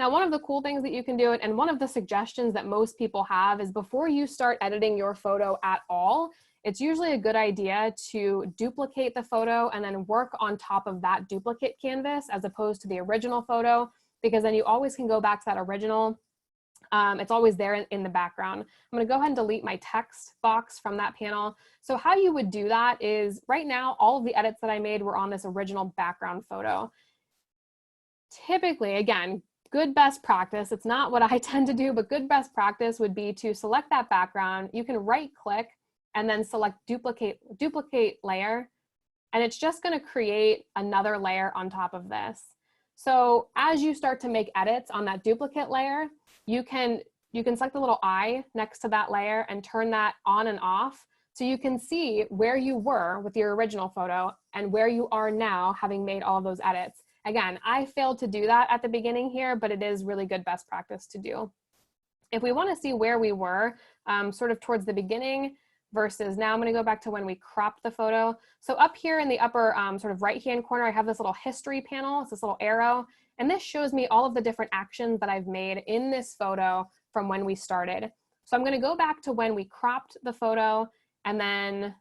Now, one of the cool things that you can do, and one of the suggestions that most people have, is before you start editing your photo at all, it's usually a good idea to duplicate the photo and then work on top of that duplicate canvas as opposed to the original photo, because then you always can go back to that original. It's always there in the background. I'm going to go ahead and delete my text box from that panel. So how you would do that is, right now, all of the edits that I made were on this original background photo. Typically, again, good best practice, it's not what I tend to do, but good best practice would be to select that background. You can right click and then select duplicate layer, and it's just going to create another layer on top of this. So as you start to make edits on that duplicate layer, you can select the little eye next to that layer and turn that on and off, so you can see where you were with your original photo and where you are now having made all of those edits. Again, I failed to do that at the beginning here, but it is really good best practice to do. If we want to see where we were sort of towards the beginning versus now, I'm going to go back to when we cropped the photo. So up here in the upper sort of right-hand corner, I have this little history panel. It's this little arrow, and this shows me all of the different actions that I've made in this photo from when we started. So I'm going to go back to when we cropped the photo and then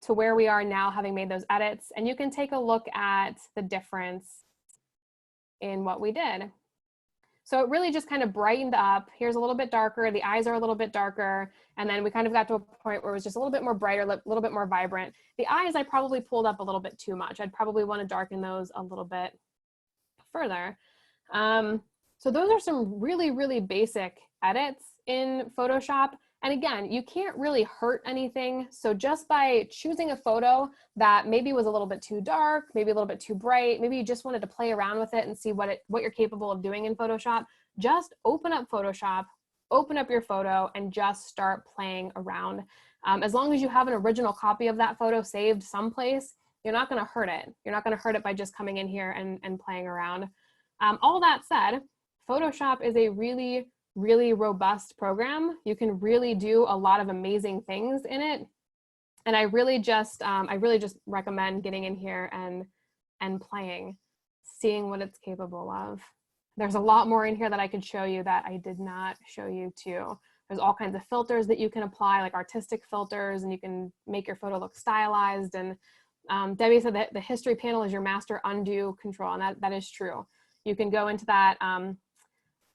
to where we are now having made those edits, and you can take a look at the difference in what we did. So it really just kind of brightened up. Here's a little bit darker, the eyes are a little bit darker, and then we kind of got to a point where it was just a little bit more brighter, a little bit more vibrant. The eyes I probably pulled up a little bit too much. I'd probably want to darken those a little bit further. So those are some really, really basic edits in Photoshop. And again, you can't really hurt anything. So just by choosing a photo that maybe was a little bit too dark, maybe a little bit too bright, maybe you just wanted to play around with it and see what you're capable of doing in Photoshop, just open up Photoshop, open up your photo, and just start playing around. As long as you have an original copy of that photo saved someplace, you're not going to hurt it. You're not going to hurt it by just coming in here and playing around. All that said, Photoshop is a really, really robust program. You can really do a lot of amazing things in it. And I really just recommend getting in here and playing, seeing what it's capable of. There's a lot more in here that I could show you that I did not show you too. There's all kinds of filters that you can apply, like artistic filters, and you can make your photo look stylized. And Debbie said that the history panel is your master undo control, and that is true. You can go into that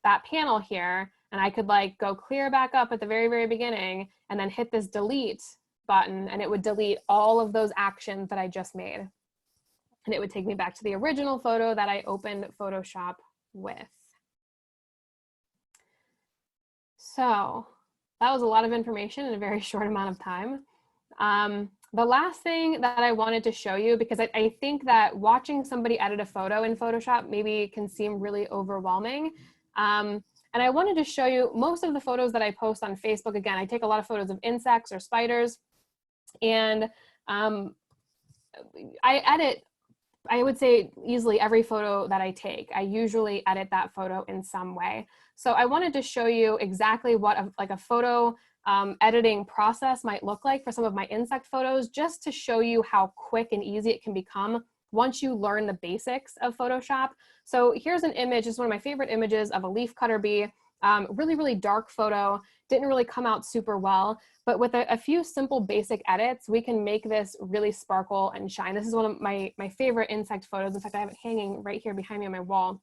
that panel here, and I could like go clear back up at the very, very beginning and then hit this delete button, and it would delete all of those actions that I just made. And it would take me back to the original photo that I opened Photoshop with. So that was a lot of information in a very short amount of time. The last thing that I wanted to show you, because I think that watching somebody edit a photo in Photoshop maybe can seem really overwhelming. And I wanted to show you most of the photos that I post on Facebook. Again, I take a lot of photos of insects or spiders, and I edit, I would say easily every photo that I take. I usually edit that photo in some way. So I wanted to show you exactly what a photo editing process might look like for some of my insect photos, just to show you how quick and easy it can become once you learn the basics of Photoshop. So here's an image. It's one of my favorite images of a leaf cutter bee. Really, really dark photo. Didn't really come out super well, but with a few simple basic edits, we can make this really sparkle and shine. This is one of my favorite insect photos. In fact, I have it hanging right here behind me on my wall.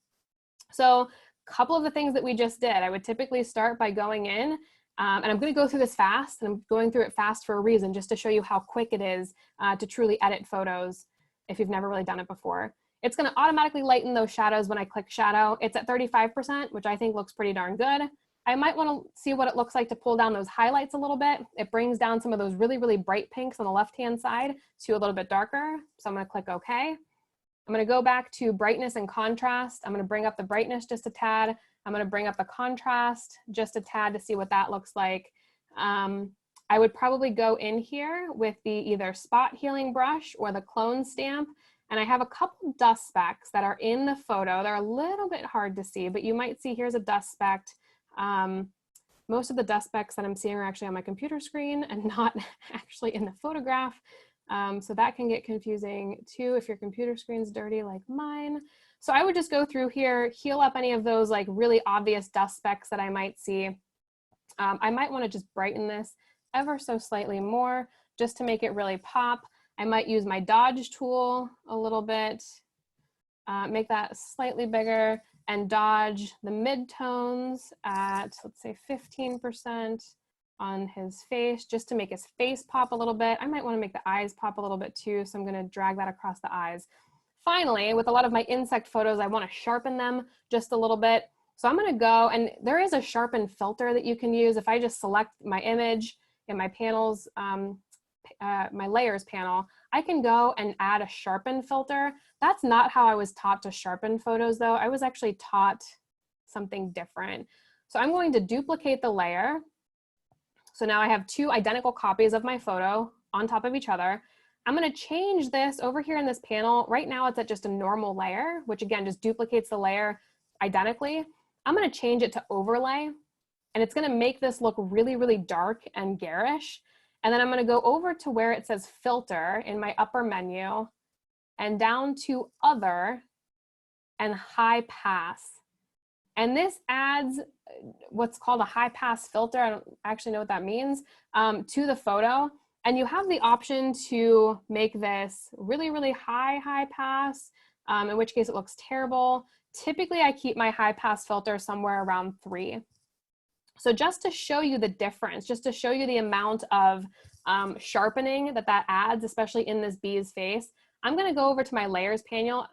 So a couple of the things that we just did, I would typically start by going in, and I'm going to go through this fast, and I'm going through it fast for a reason, just to show you how quick it is to truly edit photos if you've never really done it before. It's going to automatically lighten those shadows when I click shadow. It's at 35%, which I think looks pretty darn good. I might want to see what it looks like to pull down those highlights a little bit. It brings down some of those really, really bright pinks on the left-hand side to a little bit darker. So I'm going to click OK. I'm going to go back to brightness and contrast. I'm going to bring up the brightness just a tad. I'm going to bring up the contrast just a tad to see what that looks like. I would probably go in here with the either spot healing brush or the clone stamp. And I have a couple dust specks that are in the photo. They're a little bit hard to see, but you might see here's a dust speck. Most of the dust specks that I'm seeing are actually on my computer screen and not actually in the photograph. So that can get confusing too if your computer screen's dirty like mine. So I would just go through here, heal up any of those like really obvious dust specks that I might see. I might want to just brighten this ever so slightly more just to make it really pop. I might use my dodge tool a little bit, make that slightly bigger, and dodge the mid-tones at, let's say, 15% on his face, just to make his face pop a little bit. I might want to make the eyes pop a little bit too, so I'm going to drag that across the eyes. Finally, with a lot of my insect photos, I want to sharpen them just a little bit. So I'm going to go, and there is a sharpen filter that you can use. If I just select my image in my panels, my layers panel, I can go and add a sharpen filter. That's not how I was taught to sharpen photos though. I was actually taught something different. So I'm going to duplicate the layer. So now I have two identical copies of my photo on top of each other. I'm going to change this over here in this panel. Right now it's at just a normal layer, which again just duplicates the layer identically. I'm going to change it to overlay, and it's going to make this look really, really dark and garish. And then I'm going to go over to where it says filter in my upper menu and down to other and high pass. And this adds what's called a high pass filter. I don't actually know what that means, to the photo. And you have the option to make this really, really high pass, in which case it looks terrible. Typically I keep my high pass filter somewhere around 3. So just to show you the difference, just to show you the amount of sharpening that adds, especially in this bee's face, I'm going to go over to my layers panel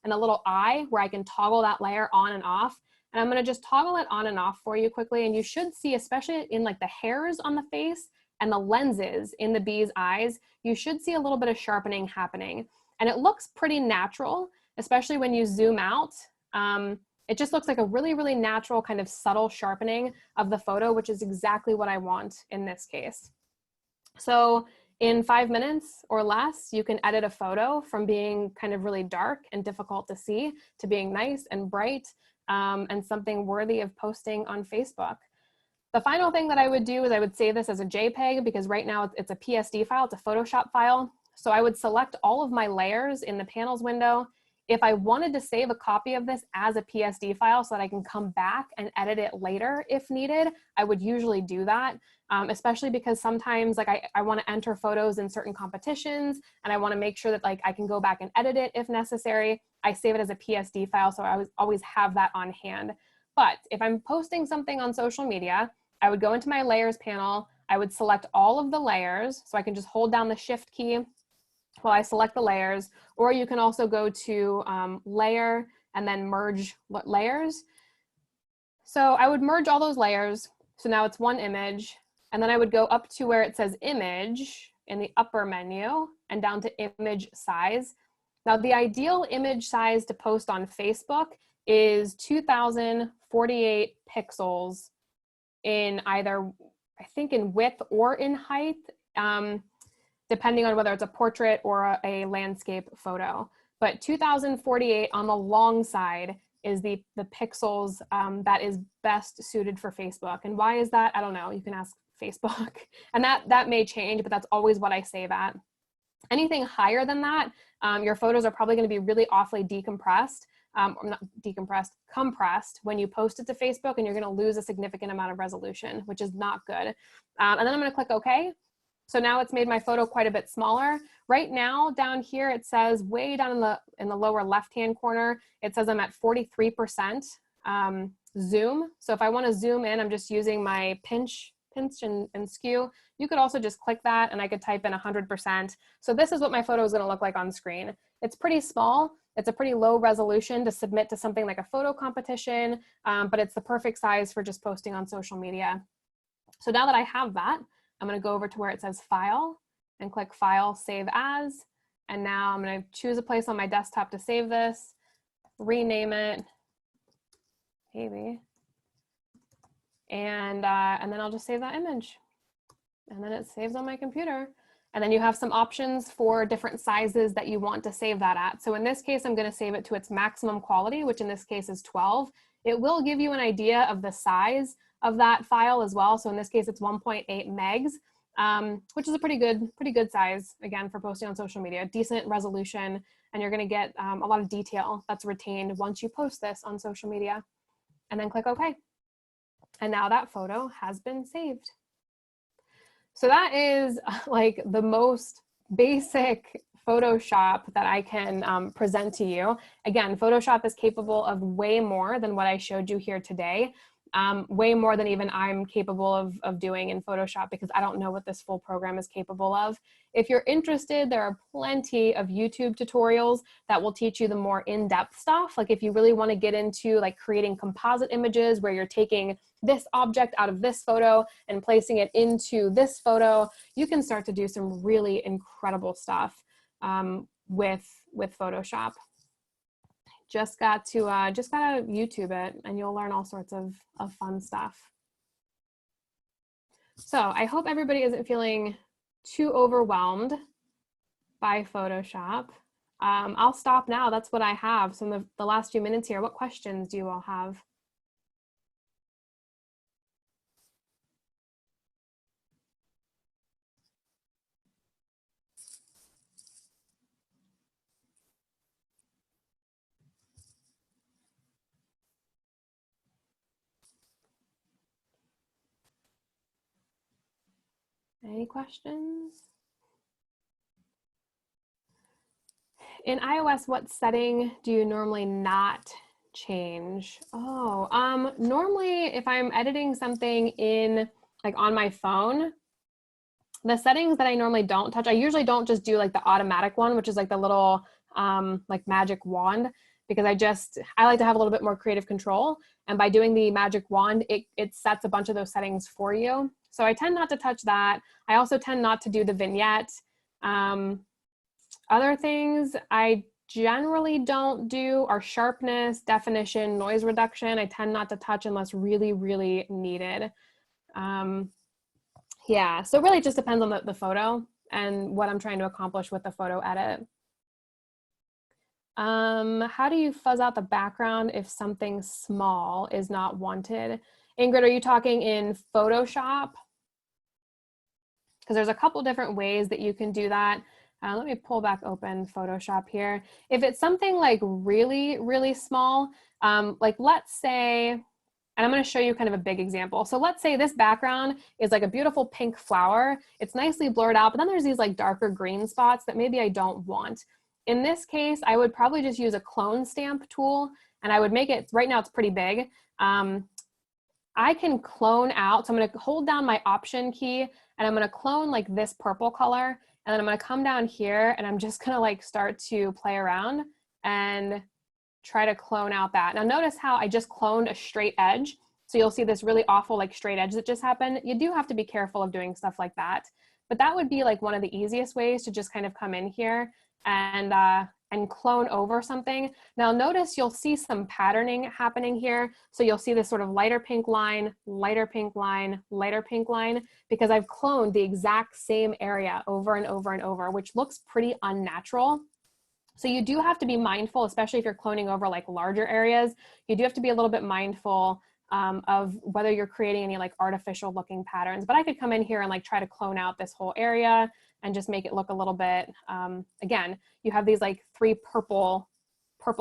and a little eye where I can toggle that layer on and off. And I'm going to just toggle it on and off for you quickly. And you should see, especially in like the hairs on the face and the lenses in the bee's eyes, you should see a little bit of sharpening happening. And it looks pretty natural, especially when you zoom out. It just looks like a really, really natural kind of subtle sharpening of the photo, which is exactly what I want in this case. So in 5 minutes or less, you can edit a photo from being kind of really dark and difficult to see to being nice and bright, and something worthy of posting on Facebook. The final thing that I would do is I would save this as a JPEG, because right now it's a PSD file, it's a Photoshop file. So I would select all of my layers in the panels window. If I wanted to save a copy of this as a PSD file so that I can come back and edit it later if needed, I would usually do that, especially because sometimes like I want to enter photos in certain competitions and I want to make sure that like I can go back and edit it if necessary. I save it as a PSD file, so I always have that on hand. But if I'm posting something on social media, I would go into my layers panel, I would select all of the layers, so I can just hold down the shift key while I select the layers, or you can also go to layer and then merge layers. So I would merge all those layers. So now it's one image, and then I would go up to where it says image in the upper menu and down to image size. Now the ideal image size to post on Facebook is 2048 pixels in either, I think in width or in height. Depending on whether it's a portrait or a landscape photo. But 2048 on the long side is the pixels that is best suited for Facebook. And why is that? I don't know. You can ask Facebook. And that may change, but that's always what I save at. Anything higher than that, your photos are probably going to be really awfully decompressed, or not decompressed, compressed when you post it to Facebook, and you're going to lose a significant amount of resolution, which is not good. And then I'm going to click OK. So now it's made my photo quite a bit smaller. Right now down here, it says way down in the lower left-hand corner, it says I'm at 43% zoom. So if I want to zoom in, I'm just using my pinch and skew. You could also just click that and I could type in 100%. So this is what my photo is going to look like on screen. It's pretty small. It's a pretty low resolution to submit to something like a photo competition, but it's the perfect size for just posting on social media. So now that I have that, I'm going to go over to where it says File and click File, Save As. And now I'm going to choose a place on my desktop to save this, rename it, maybe, and then I'll just save that image. And then it saves on my computer. And then you have some options for different sizes that you want to save that at. So in this case, I'm going to save it to its maximum quality, which in this case is 12. It will give you an idea of the size of that file as well. So in this case, it's 1.8 megs, which is a pretty good size, again, for posting on social media, decent resolution, and you're gonna get a lot of detail that's retained once you post this on social media. And then click OK. And now that photo has been saved. So that is like the most basic Photoshop that I can present to you. Again, Photoshop is capable of way more than what I showed you here today. way more than even I'm capable of doing in Photoshop, because I don't know what this full program is capable of. If you're interested, there are plenty of YouTube tutorials that will teach you the more in-depth stuff. Like if you really want to get into like creating composite images where you're taking this object out of this photo and placing it into this photo, you can start to do some really incredible stuff with Photoshop. Just gotta YouTube it, and you'll learn all sorts of fun stuff. So I hope everybody isn't feeling too overwhelmed by Photoshop. I'll stop now. That's what I have. So in the last few minutes here, what questions do you all have? Any questions? In iOS, what setting do you normally not change? Oh, normally if I'm editing something in like on my phone, the settings that I normally don't touch, I usually don't just do like the automatic one, which is like the little like magic wand, because I like to have a little bit more creative control. And by doing the magic wand, it sets a bunch of those settings for you. So I tend not to touch that. I also tend not to do the vignette. Other things I generally don't do are sharpness, definition, noise reduction. I tend not to touch unless really, really needed. Yeah, so it really just depends on the photo and what I'm trying to accomplish with the photo edit. How do you fuzz out the background if something small is not wanted? Ingrid, are you talking in Photoshop? Because there's a couple different ways that you can do that. Let me pull back open Photoshop here. If it's something like really, really small, like let's say, and I'm going to show you kind of a big example. So let's say this background is like a beautiful pink flower. It's nicely blurred out, but then there's these like darker green spots that maybe I don't want. In this case, I would probably just use a clone stamp tool, and I would make it, right now it's pretty big. I can clone out, so I'm going to hold down my Option key, and I'm going to clone like this purple color, and then I'm going to come down here, and I'm just going to like start to play around and try to clone out that. Now notice how I just cloned a straight edge. So you'll see this really awful like straight edge that just happened. You do have to be careful of doing stuff like that. But that would be like one of the easiest ways to just kind of come in here and clone over something. Now notice you'll see some patterning happening here. So you'll see this sort of lighter pink line, lighter pink line, lighter pink line, because I've cloned the exact same area over and over and over, which looks pretty unnatural. So you do have to be mindful, especially if you're cloning over like larger areas, you do have to be a little bit mindful of whether you're creating any like artificial looking patterns. But I could come in here and like try to clone out this whole area and just make it look a little bit, again, you have these like three purple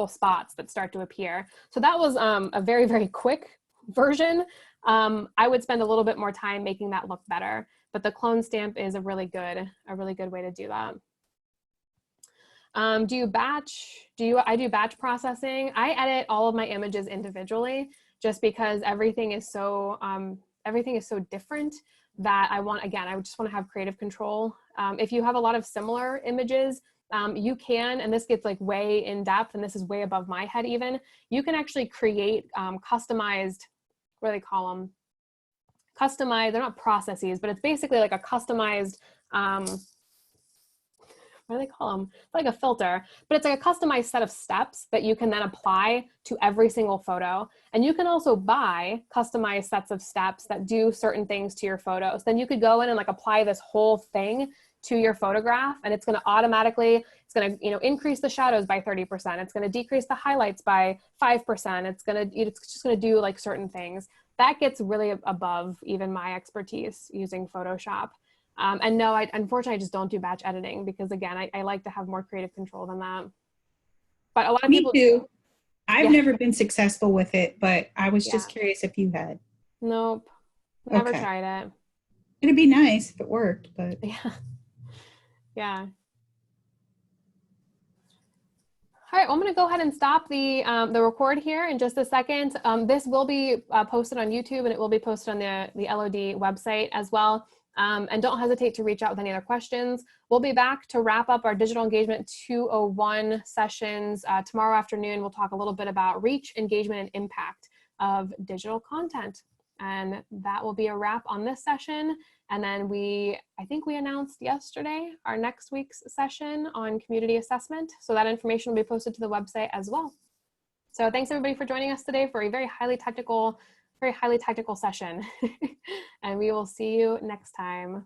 spots that start to appear. So that was a very, very quick version. I would spend a little bit more time making that look better, but the clone stamp is a really good way to do that. I do batch processing. I edit all of my images individually just because everything is so different that I just want to have creative control. If you have a lot of similar images, you can, and this gets like way in depth, and this is way above my head even, you can actually create customized, what do they call them? Customized, they're not processes, but it's basically like a customized, what do they call them? It's like a filter, but it's like a customized set of steps that you can then apply to every single photo. And you can also buy customized sets of steps that do certain things to your photos. Then you could go in and like apply this whole thing to your photograph, and it's going to automatically, it's going to, increase the shadows by 30%. It's going to decrease the highlights by 5%. It's just going to do like certain things. That gets really above even my expertise using Photoshop. And no, unfortunately, I just don't do batch editing because, again, I like to have more creative control than that. But a lot of people
do. I've never been successful with it, but I was just curious if you had.
Nope. Never tried it.
It'd be nice if it worked, but.
Yeah. Yeah. All right, well, I'm going to go ahead and stop the record here in just a second. This will be posted on YouTube, and it will be posted on the LOD website as well. And don't hesitate to reach out with any other questions. We'll be back to wrap up our Digital Engagement 201 sessions tomorrow afternoon. We'll talk a little bit about reach, engagement, and impact of digital content. And that will be a wrap on this session. And then I think we announced yesterday our next week's session on community assessment. So that information will be posted to the website as well. So thanks everybody for joining us today for a very highly technical session. And we will see you next time.